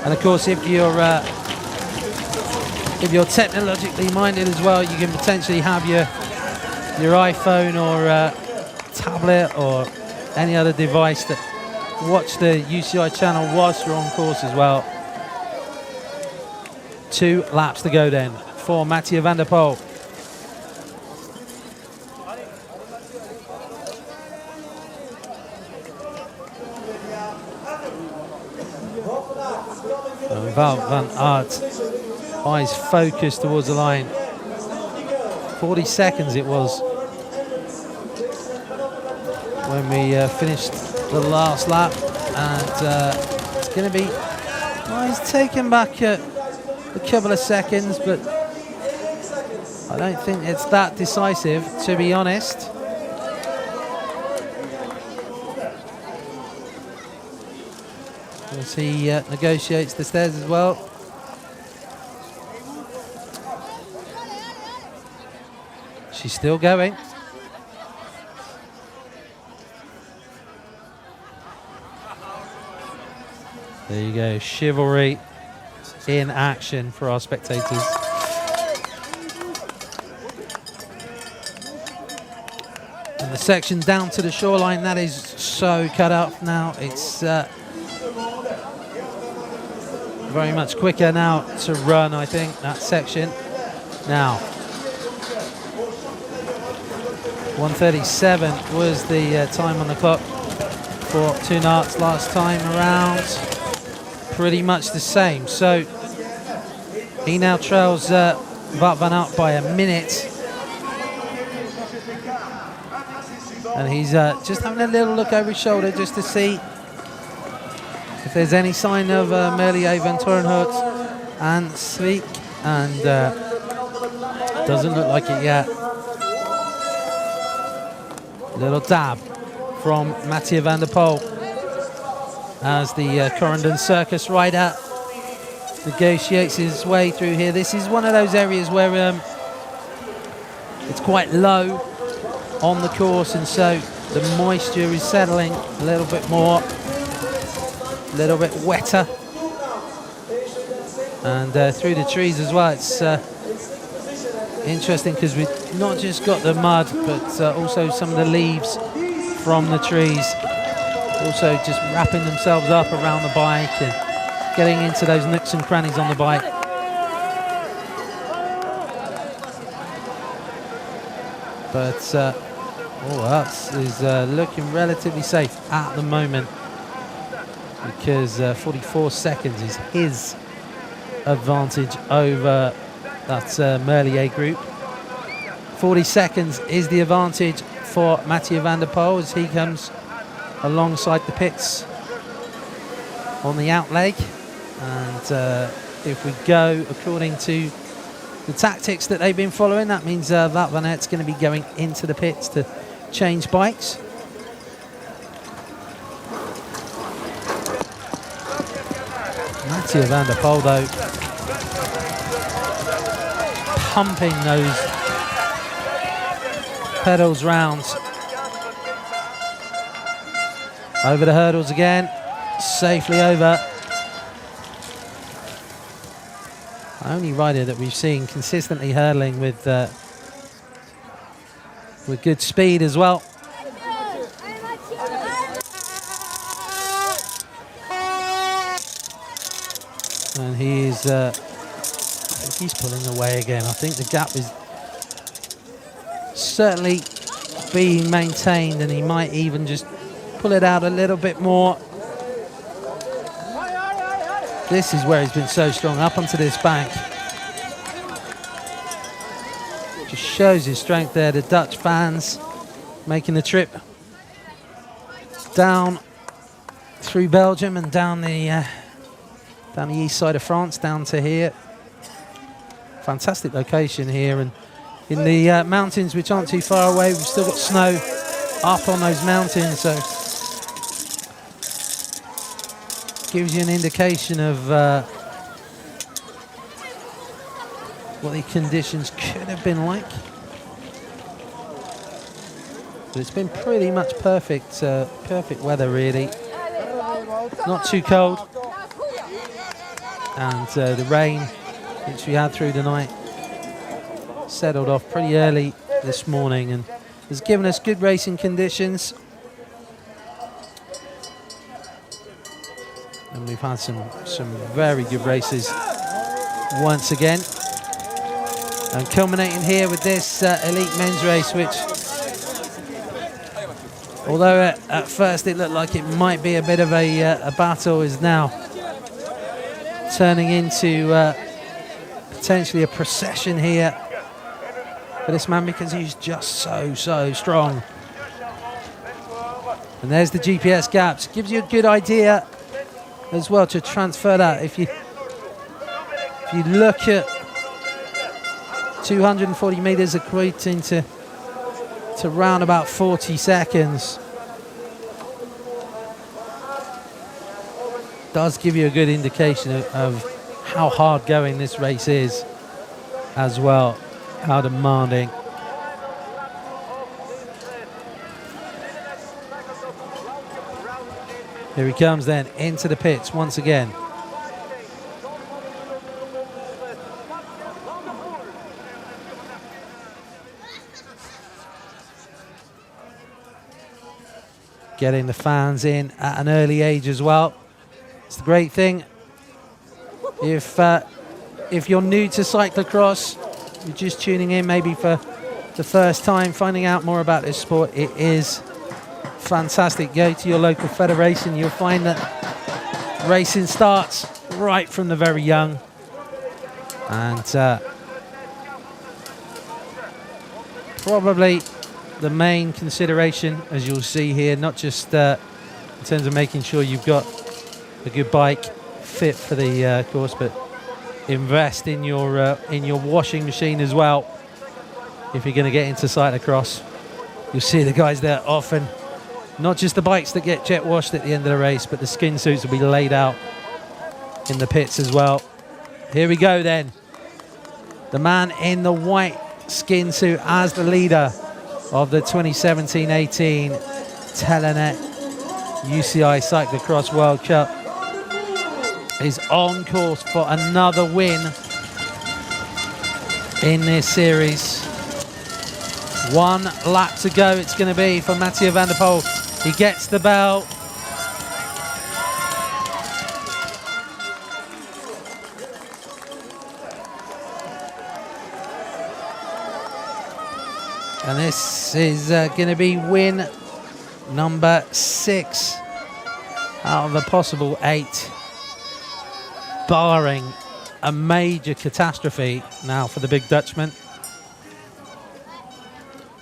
And of course, if you're technologically minded as well, you can potentially have your iPhone or tablet or any other device that watch the UCI channel whilst you're on course as well. 2 laps to go then for Mathieu van der Poel. Wout van Aert, eyes focused towards the line. 40 seconds it was when we finished the last lap, and going to be... Well, he's taken back a couple of seconds, but I don't think it's that decisive, to be honest. As he negotiates the stairs as well. She's still going. There you go, chivalry in action for our spectators. And the section down to the shoreline, that is so cut up now. It's very much quicker now to run, I think, that section. Now, 1:37 was the time on the clock for Toonarts last time around. Pretty much the same. So he now trails Wout van Aert by a minute. And he's just having a little look over his shoulder just to see if there's any sign of Merlier, Van Torenhout and Sweek. And doesn't look like it yet. Little dab from Mathieu van der Poel as the Corendon Circus rider negotiates his way through here. This is one of those areas where it's quite low on the course, and so the moisture is settling a little bit more, a little bit wetter, and through the trees as well. It's interesting because we've not just got the mud, but also some of the leaves from the trees also just wrapping themselves up around the bike and getting into those nooks and crannies on the bike. But all else is looking relatively safe at the moment, because 44 seconds is his advantage over that Merlier group. 40 seconds is the advantage for Mathieu van der Poel as he comes alongside the pits on the outleg. And if we go according to the tactics that they've been following, that means Wout van Aert's going to be going into the pits to change bikes. Mathieu van der Poel, though, pumping those pedals round. Over the hurdles again, safely over. Only rider that we've seen consistently hurdling with good speed as well. And he's I think he's pulling away again. I think the gap is certainly being maintained, and he might even just pull it out a little bit more. This is where he's been so strong, up onto this bank. Just shows his strength there. The Dutch fans making the trip down through Belgium and down the east side of France, down to here. Fantastic location here, and in the mountains, which aren't too far away, we've still got snow up on those mountains, so gives you an indication of what the conditions could have been like. But it's been pretty much perfect weather, really. Not too cold, and the rain which we had through the night settled off pretty early this morning and has given us good racing conditions. And we've had some very good races once again. And culminating here with this elite men's race, which, although at first it looked like it might be a bit of a battle, is now turning into potentially a procession here for this man, because he's just so strong. And there's the GPS gaps. Gives you a good idea as well to transfer that. If you look at 240 meters equating to round about 40 seconds, does give you a good indication of how hard going this race is as well, how demanding. Here he comes then into the pits once again. Getting the fans in at an early age as well. It's the great thing. If you're new to cyclocross, you're just tuning in maybe for the first time, finding out more about this sport, it is fantastic. Go to your local federation. You'll find that racing starts right from the very young. And probably the main consideration, as you'll see here, not just in terms of making sure you've got a good bike fit for the course, but invest in your washing machine as well. If you're going to get into cyclocross, you'll see the guys there often, not just the bikes that get jet washed at the end of the race, but the skin suits will be laid out in the pits as well. Here we go then. The man in the white skin suit as the leader of the 2017-18 Telenet UCI Cyclo-cross World Cup is on course for another win in this series. 1 lap to go it's going to be for Mathieu van der Poel. He gets the bell. And this is going to be win number 6 out of a possible 8, barring a major catastrophe now for the big Dutchman.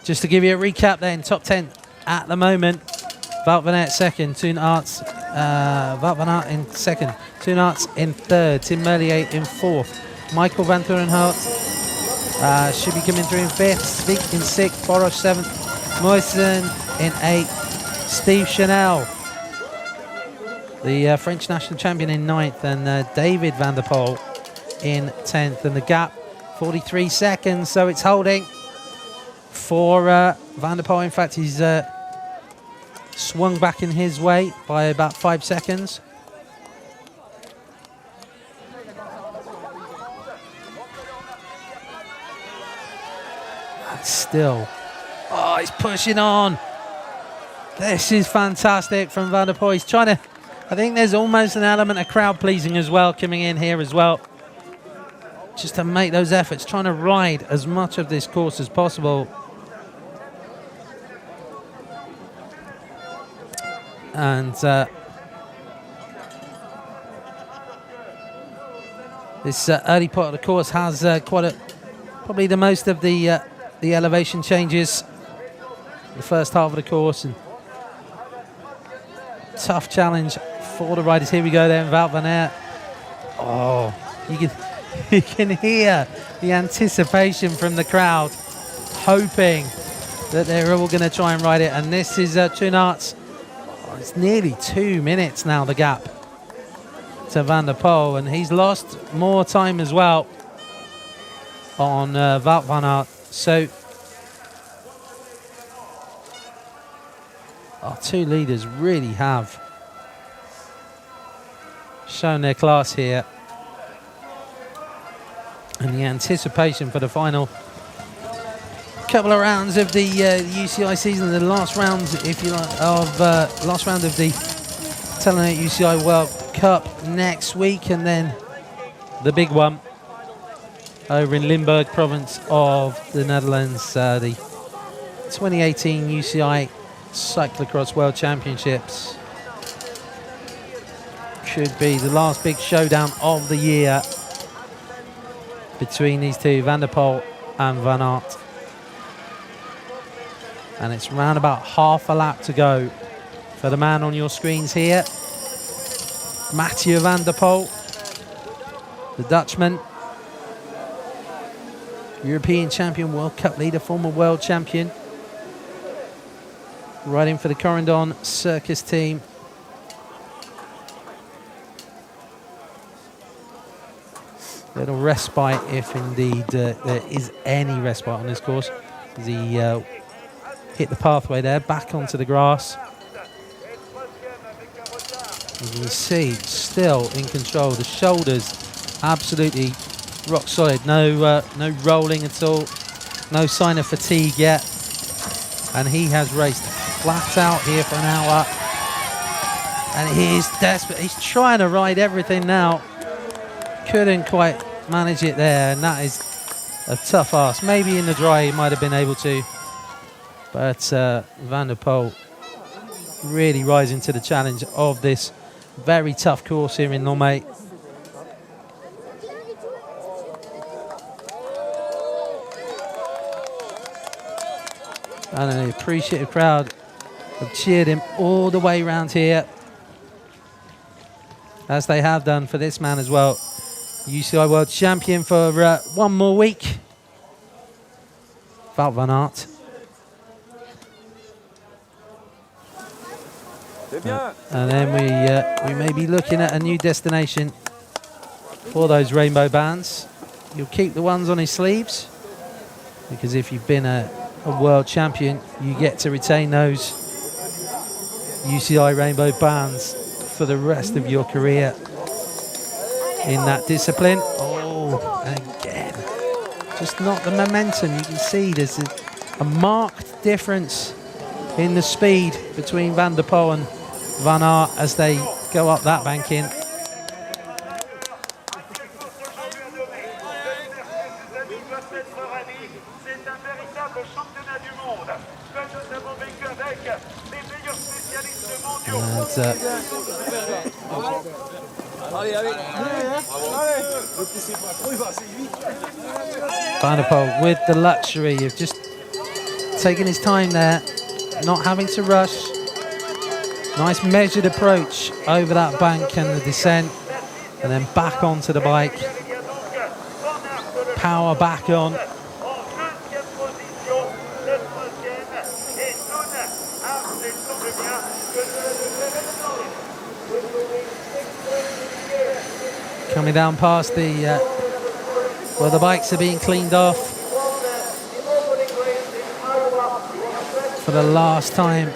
Just to give you a recap then, top 10 at the moment. Wout van Aert second, Wout van Aert in second, Toon Aerts in third, Tim Merlier in fourth, Michael van Turenhout should be coming through in fifth, Svig in sixth, Boros seventh, Moisen in eighth, Steve Chanel, the French national champion, in ninth, and David van der Poel in 10th. And the gap, 43 seconds, so it's holding for van der Poel. In fact, he's swung back in his way by about 5 seconds. And still, oh, he's pushing on. This is fantastic from van der Poel. He's trying to, I think there's almost an element of crowd pleasing as well coming in here as well, just to make those efforts, trying to ride as much of this course as possible. And this early part of the course has probably the most of the elevation changes. The first half of the course, and tough challenge for the riders. Here we go then, Wout van Aert. Oh, you can hear the anticipation from the crowd, hoping that they're all going to try and ride it. And this is Toon Aerts. It's nearly 2 minutes now, the gap to van der Poel, and he's lost more time as well on Wout van Aert. So our two leaders really have shown their class here, and the anticipation for the final couple of rounds of the UCI season, the last rounds, if you like, of last round of the Telenet UCI World Cup next week, and then the big one over in Limburg province of the Netherlands, the 2018 UCI Cyclo-cross World Championships. Should be the last big showdown of the year between these two, van der Poel and Van Aert. And it's round about half a lap to go for the man on your screens here. Mathieu van der Poel, the Dutchman, European champion, World Cup leader, former world champion, riding for the Corendon Circus team. Little respite, if indeed there is any respite on this course, as he hit the pathway there, back onto the grass. As you can see, still in control. The shoulders absolutely rock solid. No rolling at all. No sign of fatigue yet. And he has raced flat out here for an hour. And he is desperate. He's trying to ride everything now. Couldn't quite manage it there, and that is a tough ask. Maybe in the dry he might have been able to. But Van der Poel really rising to the challenge of this very tough course here in Nommay. And an appreciative crowd have cheered him all the way around here, as they have done for this man as well. UCI World Champion for one more week. Wout van Aert. And then we may be looking at a new destination for those rainbow bands. You'll keep the ones on his sleeves, because if you've been a world champion, you get to retain those UCI rainbow bands for the rest of your career in that discipline. Oh, again, just not the momentum. You can see there's a marked difference in the speed between Van der Poel and Van Aert as they go up that banking. Van der Poel with the luxury of just taking his time there, not having to rush. Nice measured approach over that bank and the descent, and then back onto the bike. Power back on. Coming down past the where the bikes are being cleaned off for the last time.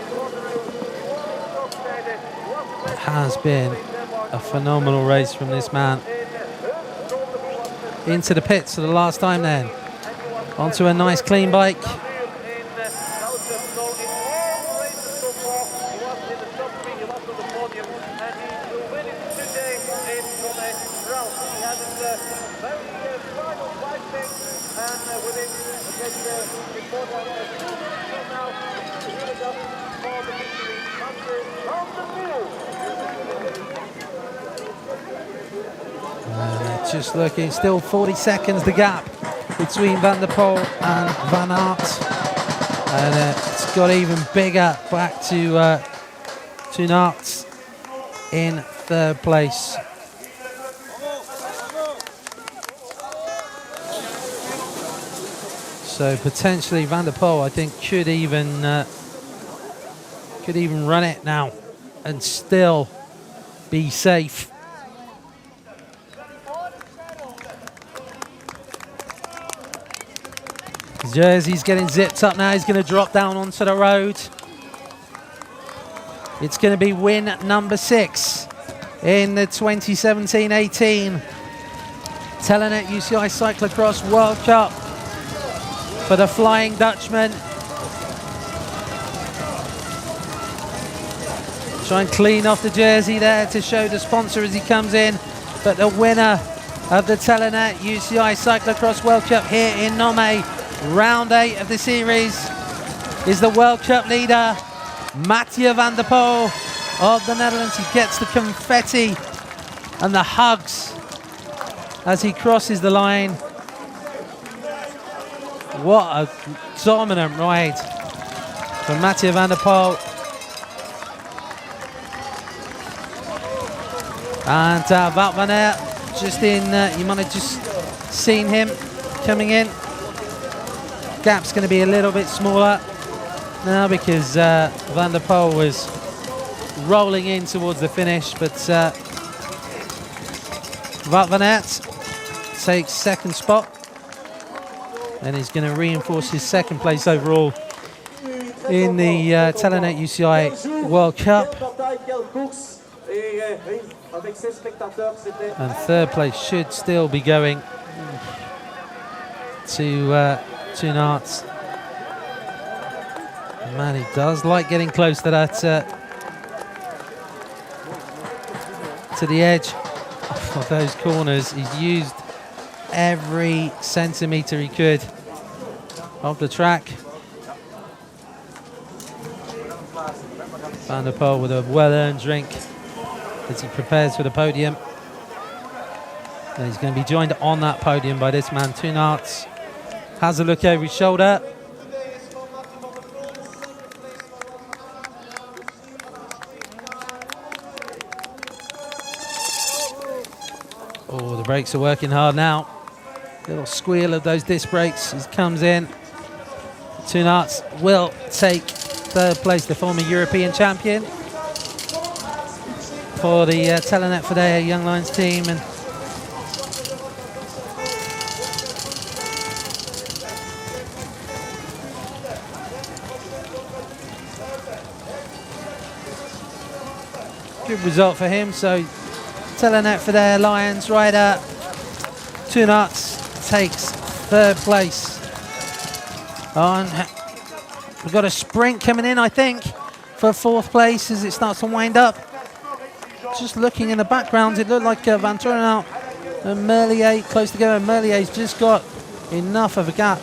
It has been a phenomenal race from this man. Into the pits for the last time then. Onto a nice clean bike. Just looking, still 40 seconds the gap between Van der Poel and Van Aert, and it's got even bigger back to Aert in third place. So potentially Van der Poel, I think, could even run it now and still be safe. His jersey's getting zipped up now. He's going to drop down onto the road. It's going to be win number 6 in the 2017-18 Telenet UCI Cyclo-cross World Cup for the Flying Dutchman. Try and clean off the jersey there to show the sponsor as he comes in. But the winner of the Telenet UCI Cyclo-cross World Cup here in Nommay, round 8 of the series, is the World Cup leader, Mathieu van der Poel of the Netherlands. He gets the confetti and the hugs as he crosses the line. What a dominant ride from Mathieu van der Poel. And Wout van Aert just in, you might have just seen him coming in. Gap's going to be a little bit smaller now because Van der Poel was rolling in towards the finish, but Wout van Aert takes second spot, and he's going to reinforce his second place overall in the Telenet UCI World Cup. And third place should still be going to Narts. Man, he does like getting close to that, to the edge of those corners. He's used every centimetre he could of the track. Van der Poel with a well-earned drink as he prepares for the podium. And he's going to be joined on that podium by this man, Wout van Aert. Has a look over his shoulder. Oh, the brakes are working hard now. Little squeal of those disc brakes as he comes in. Wout van Aert will take third place, the former European champion for the Telenet FRA Young Lions team. And good result for him. So Telenet FRA Lions rider Wout van Aert takes third place. We've got a sprint coming in, I think, for fourth place as it starts to wind up. Just looking in the background, it looked like Van Torenhout and Merlier close together. Merlier's just got enough of a gap,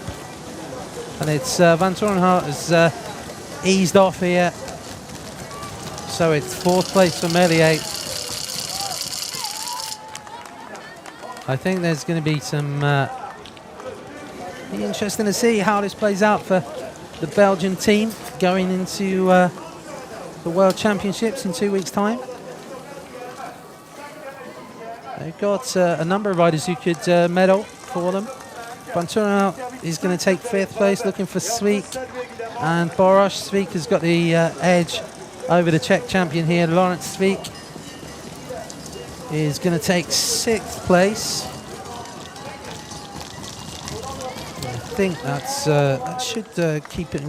and it's Van Torenhout has eased off here. So it's fourth place for Merlier. I think there's going to be some be interesting to see how this plays out for the Belgian team going into the World Championships in 2 weeks' time. They've got a number of riders who could medal for them. Van Torenhout is going to take fifth place, looking for Sweek and Borosh. Sweek has got the edge over the Czech champion here. Lawrence Sweek is going to take sixth place. I think that should keep it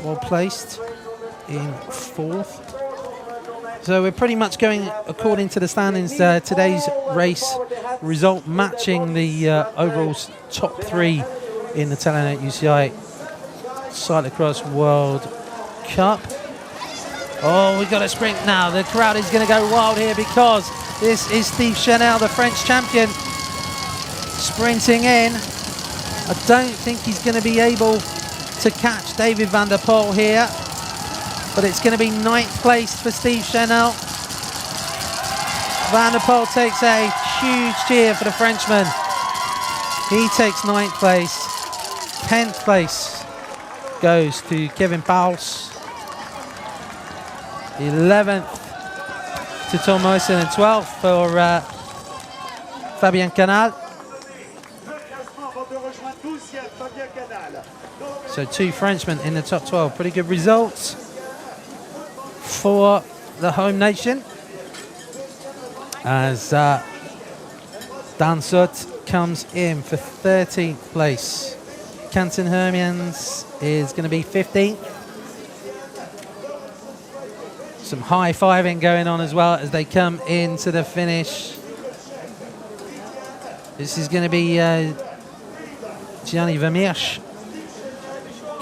well placed in fourth. So we're pretty much going according to the standings. Today's race result matching the overall top three in the Telenet UCI Cyclo-cross World Cup. Oh, we've got a sprint now. The crowd is going to go wild here because this is Steve Chanel, the French champion, sprinting in. I don't think he's going to be able to catch David Van der Poel here, but it's going to be ninth place for Steve Chanel. Van der Poel takes a huge cheer for the Frenchman. He takes ninth place. 10th place goes to Kevin Pauls. 11th to Tom Mosen, and 12th for Fabien Canal. So two Frenchmen in the top 12. Pretty good results for the home nation, as Dan Sut comes in for 13th place. Canton Hermians is going to be 15th. Some high-fiving going on as well as they come into the finish. This is going to be Gianni Vermeersch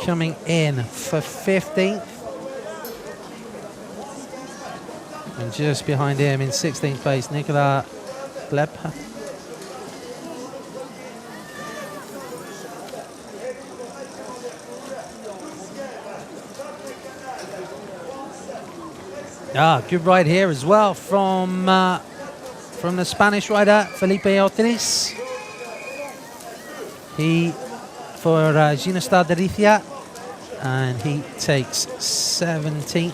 coming in for 15th. And just behind him in 16th place, Nicolas Gleb. Good ride here as well from the Spanish rider Felipe Ortiz. He for Ginestad Delicia, and he takes 17th.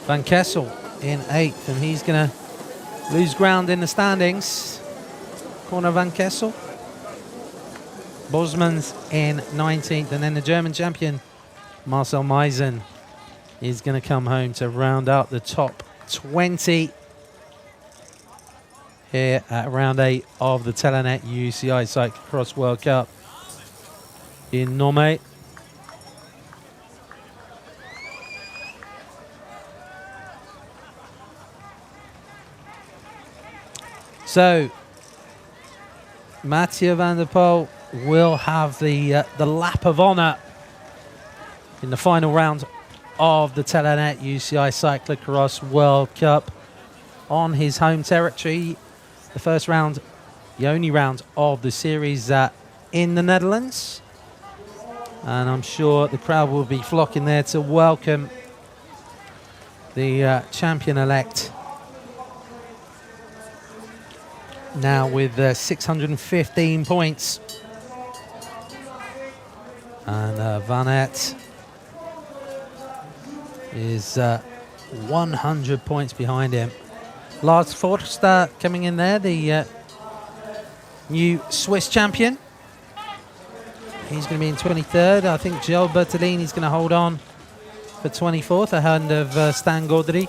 Van Kessel in 8th, and he's going to lose ground in the standings. Corner Van Kessel. Bosmans in 19th, and then the German champion, Marcel Meisen, is going to come home to round out the top 20 here at round 8 of the Telenet UCI Cyclo-cross World Cup in Nommay. So Mathieu van der Poel will have the lap of honour in the final round of the Telenet UCI Cyclo-cross World Cup on his home territory. The first round, the only round of the series in the Netherlands. And I'm sure the crowd will be flocking there to welcome the champion-elect. Now with 615 points. And Van Aert is 100 points behind him. Lars Forster coming in there, the new Swiss champion. He's going to be in 23rd. I think Gilles Bertolini is going to hold on for 24th ahead of Stan Gaudry.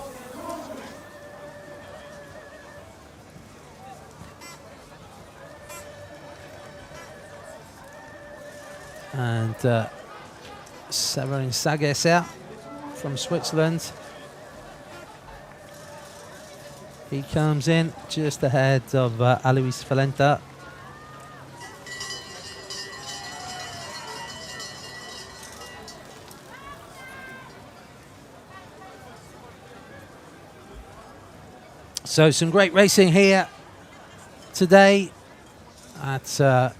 And Severin Sageser from Switzerland. He comes in just ahead of Alois Valenta. So some great racing here today at the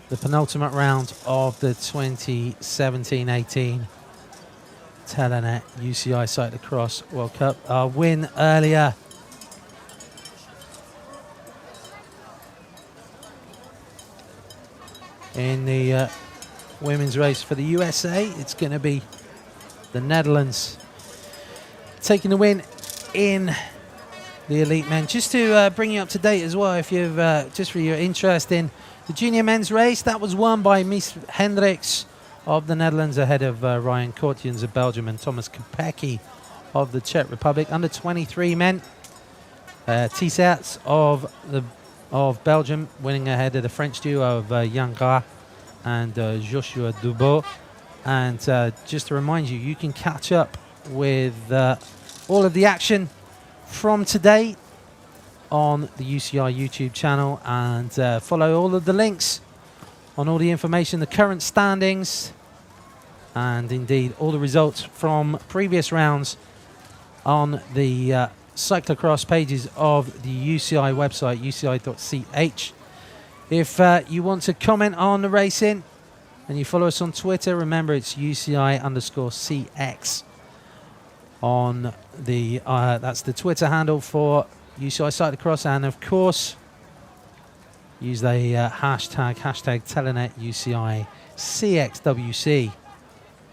penultimate round of the 2017-18 Telenet UCI Cyclo-cross World Cup. Our win earlier in the women's race for the USA. It's going to be the Netherlands taking the win in the elite men. Just to bring you up to date as well, if you've just for your interest in the junior men's race, that was won by Mies Hendricks of the Netherlands ahead of Ryan Kortjens of Belgium and Thomas Kopecky of the Czech Republic. Under 23 men, Tissats of Belgium winning ahead of the French duo of Jan Gras and Joshua Dubois. And just to remind you, you can catch up with all of the action from today on the UCI YouTube channel and follow all of the links on all the information, the current standings, and indeed all the results from previous rounds on the cyclocross pages of the UCI website, uci.ch. If you want to comment on the racing and you follow us on Twitter, remember it's UCI_CX on the that's the Twitter handle for UCI Cyclo-cross, and of course use the hashtag Telenet UCI CXWC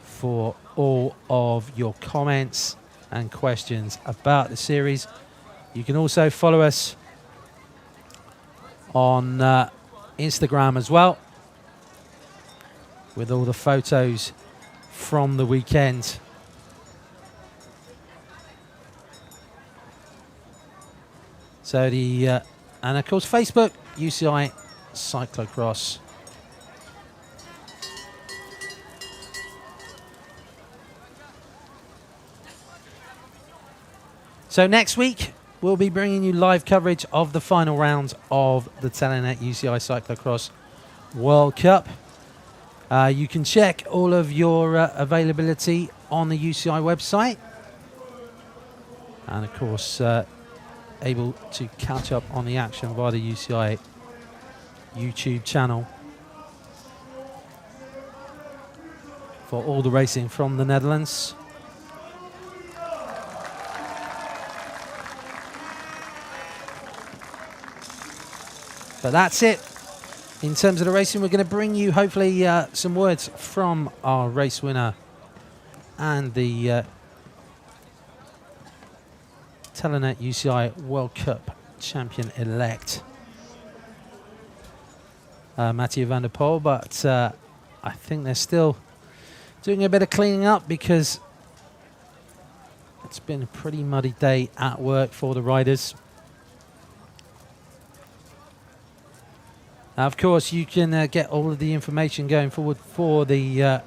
for all of your comments and questions about the series. You can also follow us on Instagram as well, with all the photos from the weekend. So the and of course Facebook, UCI Cyclo-cross. So next week we'll be bringing you live coverage of the final round of the Telenet UCI Cyclo-cross World Cup. You can check all of your availability on the UCI website, and of course able to catch up on the action via the UCI YouTube channel for all the racing from the Netherlands. But that's it in terms of the racing. We're going to bring you hopefully some words from our race winner and the Telenet UCI World Cup champion-elect, Mathieu van der Poel, but I think they're still doing a bit of cleaning up because it's been a pretty muddy day at work for the riders. Now, of course, you can get all of the information going forward for the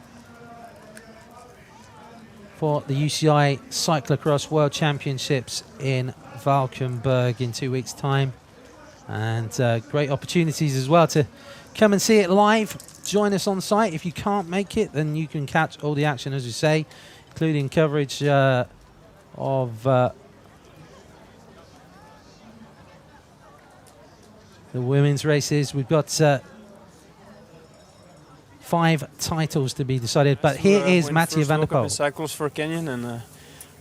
UCI Cyclo-cross World Championships in Valkenburg in 2 weeks' time. And great opportunities as well to come and see it live. Join us on site. If you can't make it, then you can catch all the action, as you say, including coverage of the women's races. We've got 5 titles to be decided, but here is Mathieu van der Poel. Cycles for Canyon, and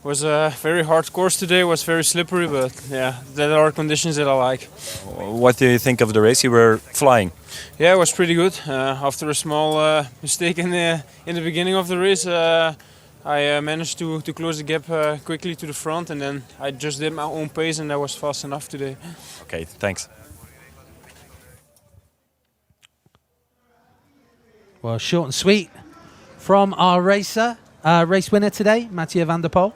was a very hard course today. Was very slippery, but yeah, there are conditions that I like. What do you think of the race? You were flying. Yeah, it was pretty good. After a small mistake in the beginning of the race, I managed to close the gap quickly to the front, and then I just did my own pace, and that was fast enough today. Okay, thanks. Well, short and sweet from our racer, race winner today, Mathieu van der Poel.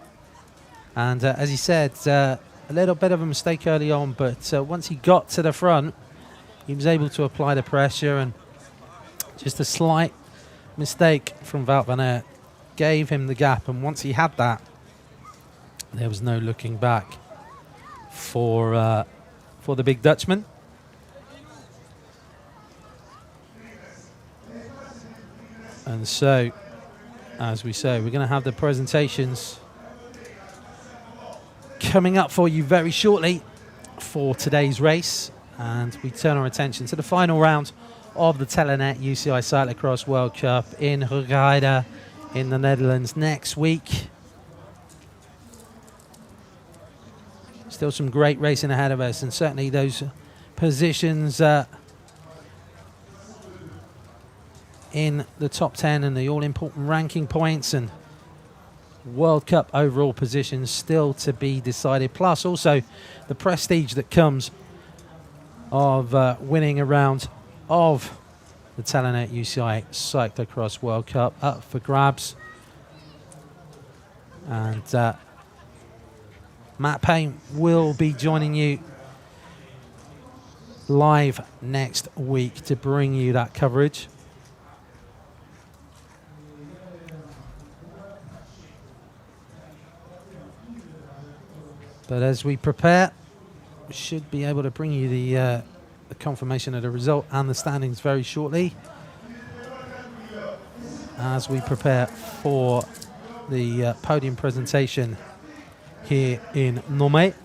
And as he said, a little bit of a mistake early on, but once he got to the front, he was able to apply the pressure, and just a slight mistake from Wout van Aert gave him the gap. And once he had that, there was no looking back for the big Dutchman. And so, as we say, we're going to have the presentations coming up for you very shortly for today's race. And we turn our attention to the final round of the Telenet UCI Cyclo-cross World Cup in Hurghada in the Netherlands next week. Still some great racing ahead of us, and certainly those positions in the top 10 and the all-important ranking points and World Cup overall positions still to be decided, plus also the prestige that comes of winning a round of the Telenet UCI Cyclo-cross World Cup up for grabs. And Matt Payne will be joining you live next week to bring you that coverage. But as we prepare, we should be able to bring you the confirmation of the result and the standings very shortly, as we prepare for the podium presentation here in Nommay.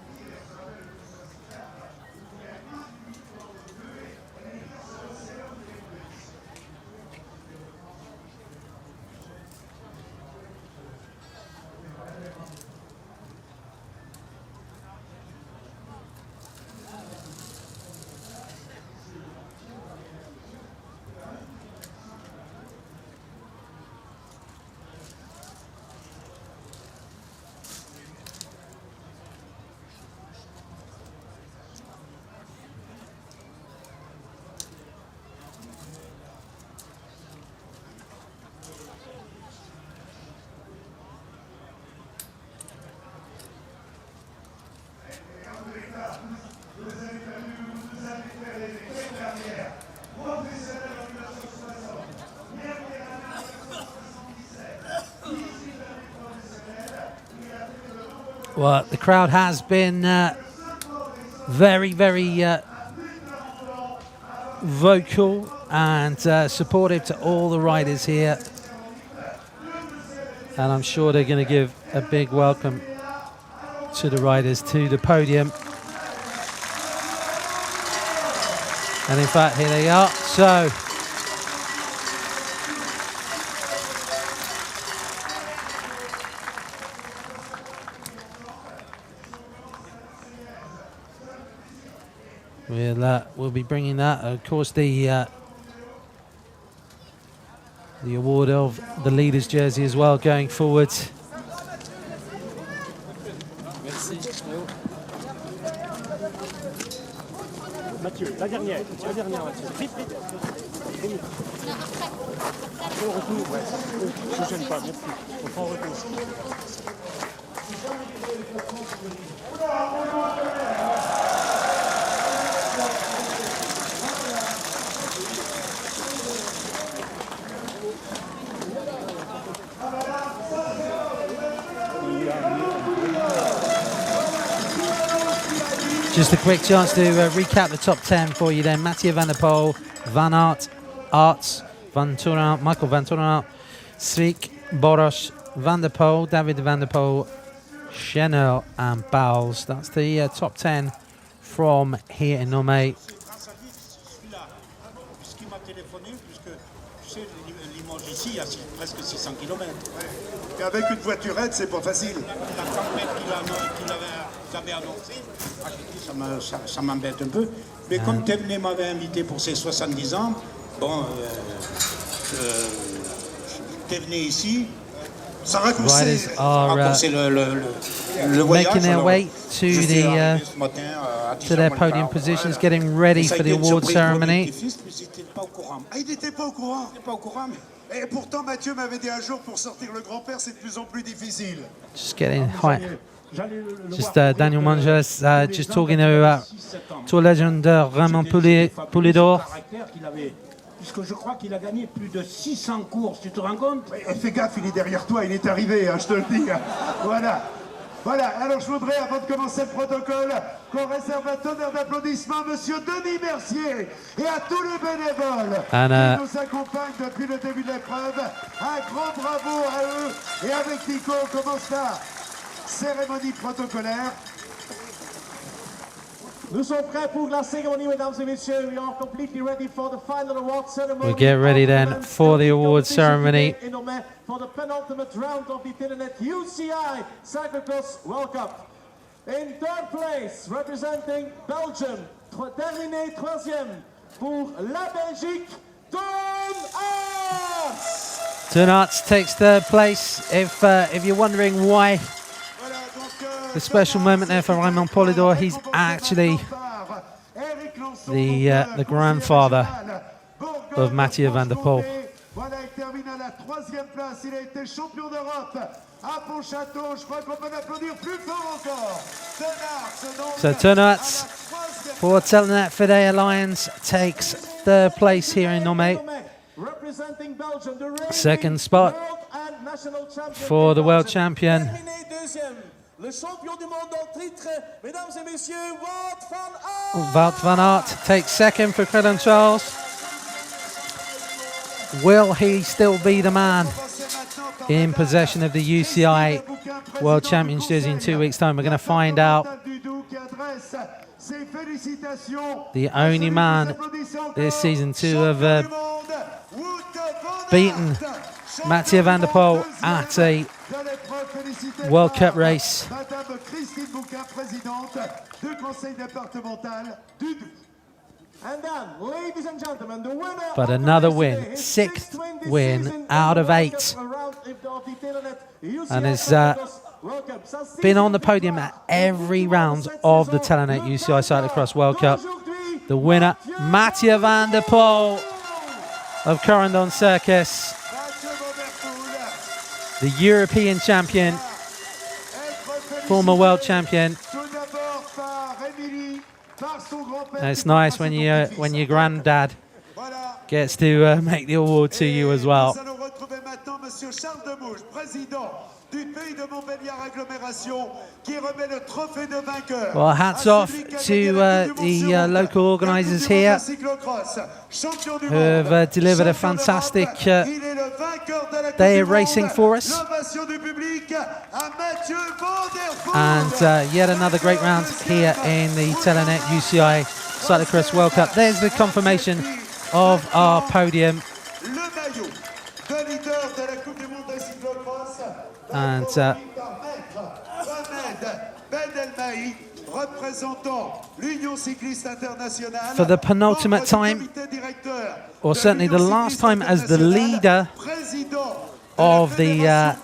Well, the crowd has been very, very vocal and supportive to all the riders here. And I'm sure they're going to give a big welcome to the riders to the podium. And in fact, here they are. So, we'll be bringing that. Of course, the award of the leader's jersey as well going forward. Merci. Mathieu, la dernière, Mathieu. Vite. Au retour, ouais. Je ne gêne pas, merci. On prend retour. Just a quick chance to recap the top 10 for you then. Mathieu van der Poel, Van Aert, Arts, Van Torenhout, Michael Van Torenhout, Swiek, Boros, Van der Poel, David Van der Poel, Chenel and Bowles. That's the top 10 from here in Nommay. Puisqu'il m'a téléphoné, puisque tu sais, Limoges ici, il y a presque 600 km. Et avec une voiturette, c'est pas facile. La tempête qu'il avait annoncée, ça m'embête un peu. Mais comme Telenet m'avait invité pour ses 70 ans, bon, Telenet ici, Ça raccourcit. ça raccourcit le voyage. Making their alors, way to je suis arrivé the ce matin, à 10 to their heures moins le podium quart. positions, Voilà. getting ready Ça a for the été une award surprise pour mon ceremony. petit-fils, mais il n'était pas au courant. Ah, il n'était pas au courant. Il n'était pas au courant, mais... Et pourtant, Mathieu m'avait dit un jour, pour sortir le grand-père, c'est de plus en plus difficile. Just getting high. J'allais le Just voir Daniel courir, Manges just talking to 6-7 ans. to legend Raymond Poulidor. Caractère qu'il avait, puisque je crois qu'il a gagné plus de 600 courses, tu te rends compte? Et fais gaffe, il est derrière toi, il est arrivé, hein, je te le dis. Voilà. Voilà, alors je voudrais, avant de commencer le protocole, qu'on réserve un tonnerre d'applaudissements à Monsieur Denis Mercier et à tous les bénévoles And, qui nous accompagnent depuis le début de l'épreuve. Un grand bravo à eux. Et avec Nico, on commence la cérémonie protocolaire. Nous sommes prêts pour la cérémonie, mesdames et messieurs. We are completely ready for the final award ceremony. We get ready then for the award ceremony. For the penultimate round of the Telenet UCI Cyclo-cross World Cup. In third place, representing Belgium, terminé troisième pour la Belgique, Tom Aerts. Turnouts takes third place. If you're wondering why the special moment there for Raymond Poulidor, he's actually the grandfather of Mathieu van der Poel. Voilà, il termine à la 3e place. Il a été champion d'Europe à Pontchâteau. Je crois qu'on peut l'applaudir plus fort encore. So Turnouts for Telenet FRA Alliance takes third place here in Nommay. Representing Belgium, the reigning Second spot world and national champion for the world Belgium. champion. Terminé deuxième, le champion du monde en titre, mesdames et messieurs, Wout van Aert. Wout van Aert takes second for Crelan Charles. Will he still be the man in possession of the UCI World Champions jersey in 2 weeks' time? We're going to find out. The only man this season to have beaten Mathieu van der Poel at a World Cup race. And then, ladies and gentlemen, the winner But of another the win, race, sixth sixth win this win season out in of the World 8. Cup around of the Telenet UCI And has World Cup. Ça, been on c'est the podium at every round of the Telenet UCI Cyclo-cross World Cup. The winner, Mathieu van der Poel of Corendon Circus. The European champion, former world champion. And it's nice when your granddad gets to make the award to you as well. Nous allons retrouver maintenant Monsieur Charles Demouge, président du Pays de Montbéliard agglomération, qui remet le trophée de vainqueur. Well, hats off to the local organisers here who have delivered a fantastic day of racing for us. And yet another great round here in the Telenet UCI Cyclo-cross World Cup. There's the confirmation of our podium. And for the penultimate time, or certainly the last time as the leader of the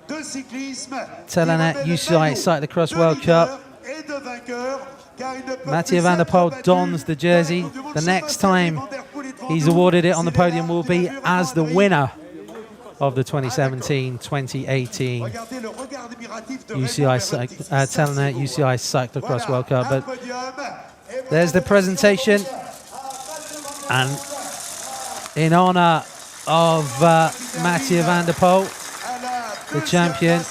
de cyclisme. Telenet UCI Cyclo-cross World Cup. Mathieu van der Poel dons the jersey. The next time he's awarded it on the podium will be as the winner of the 2017-2018 Telenet UCI Cyclo-cross World Cup. But there's the presentation, and in honor of Mathieu van der Poel, the champion,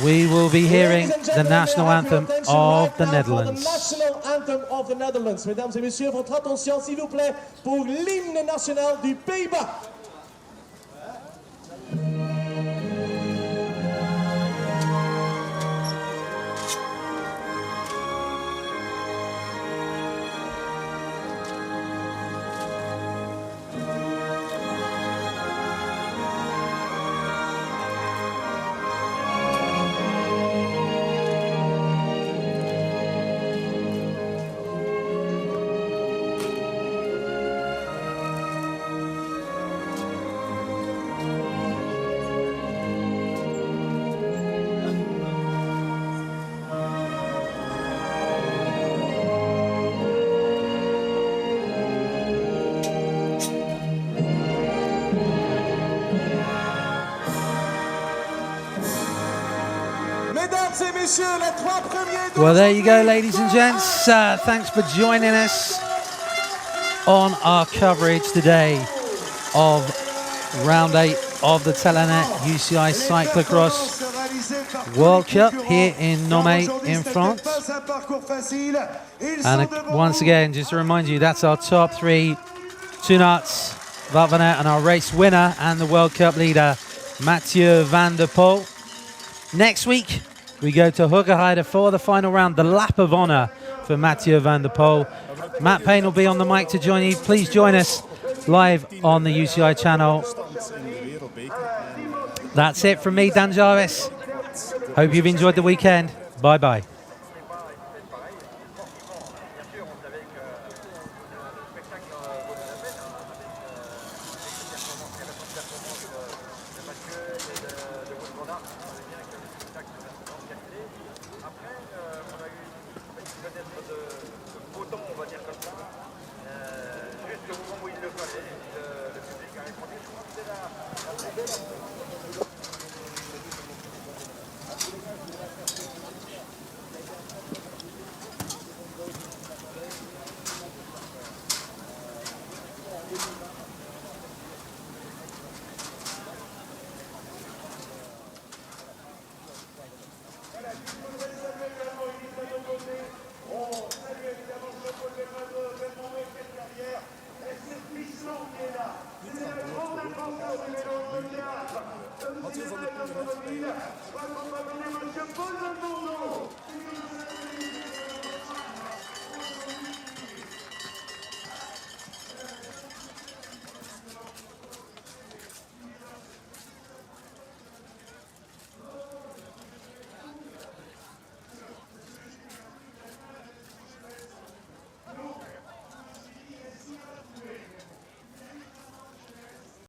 we will be hearing the national anthem of the Netherlands. The national anthem of the Netherlands. Mesdames et messieurs, votre attention s'il vous plaît pour l'hymne national du Pays-Bas. Well, there you go, ladies and gents. Thanks for joining us on our coverage today of round 8 of the Telenet UCI Cyclo-cross World Cup here in Nommay in France. And once again, just to remind you, that's our top 3, Tunarts, Wout van Aert, and our race winner and the World Cup leader, Mathieu van der Poel. Next week, we go to Hoogerheide for the final round, the lap of honour for Mathieu van der Poel. Matt Payne will be on the mic to join you. Please join us live on the UCI channel. That's it from me, Dan Jarvis. Hope you've enjoyed the weekend. Bye-bye. Monsieur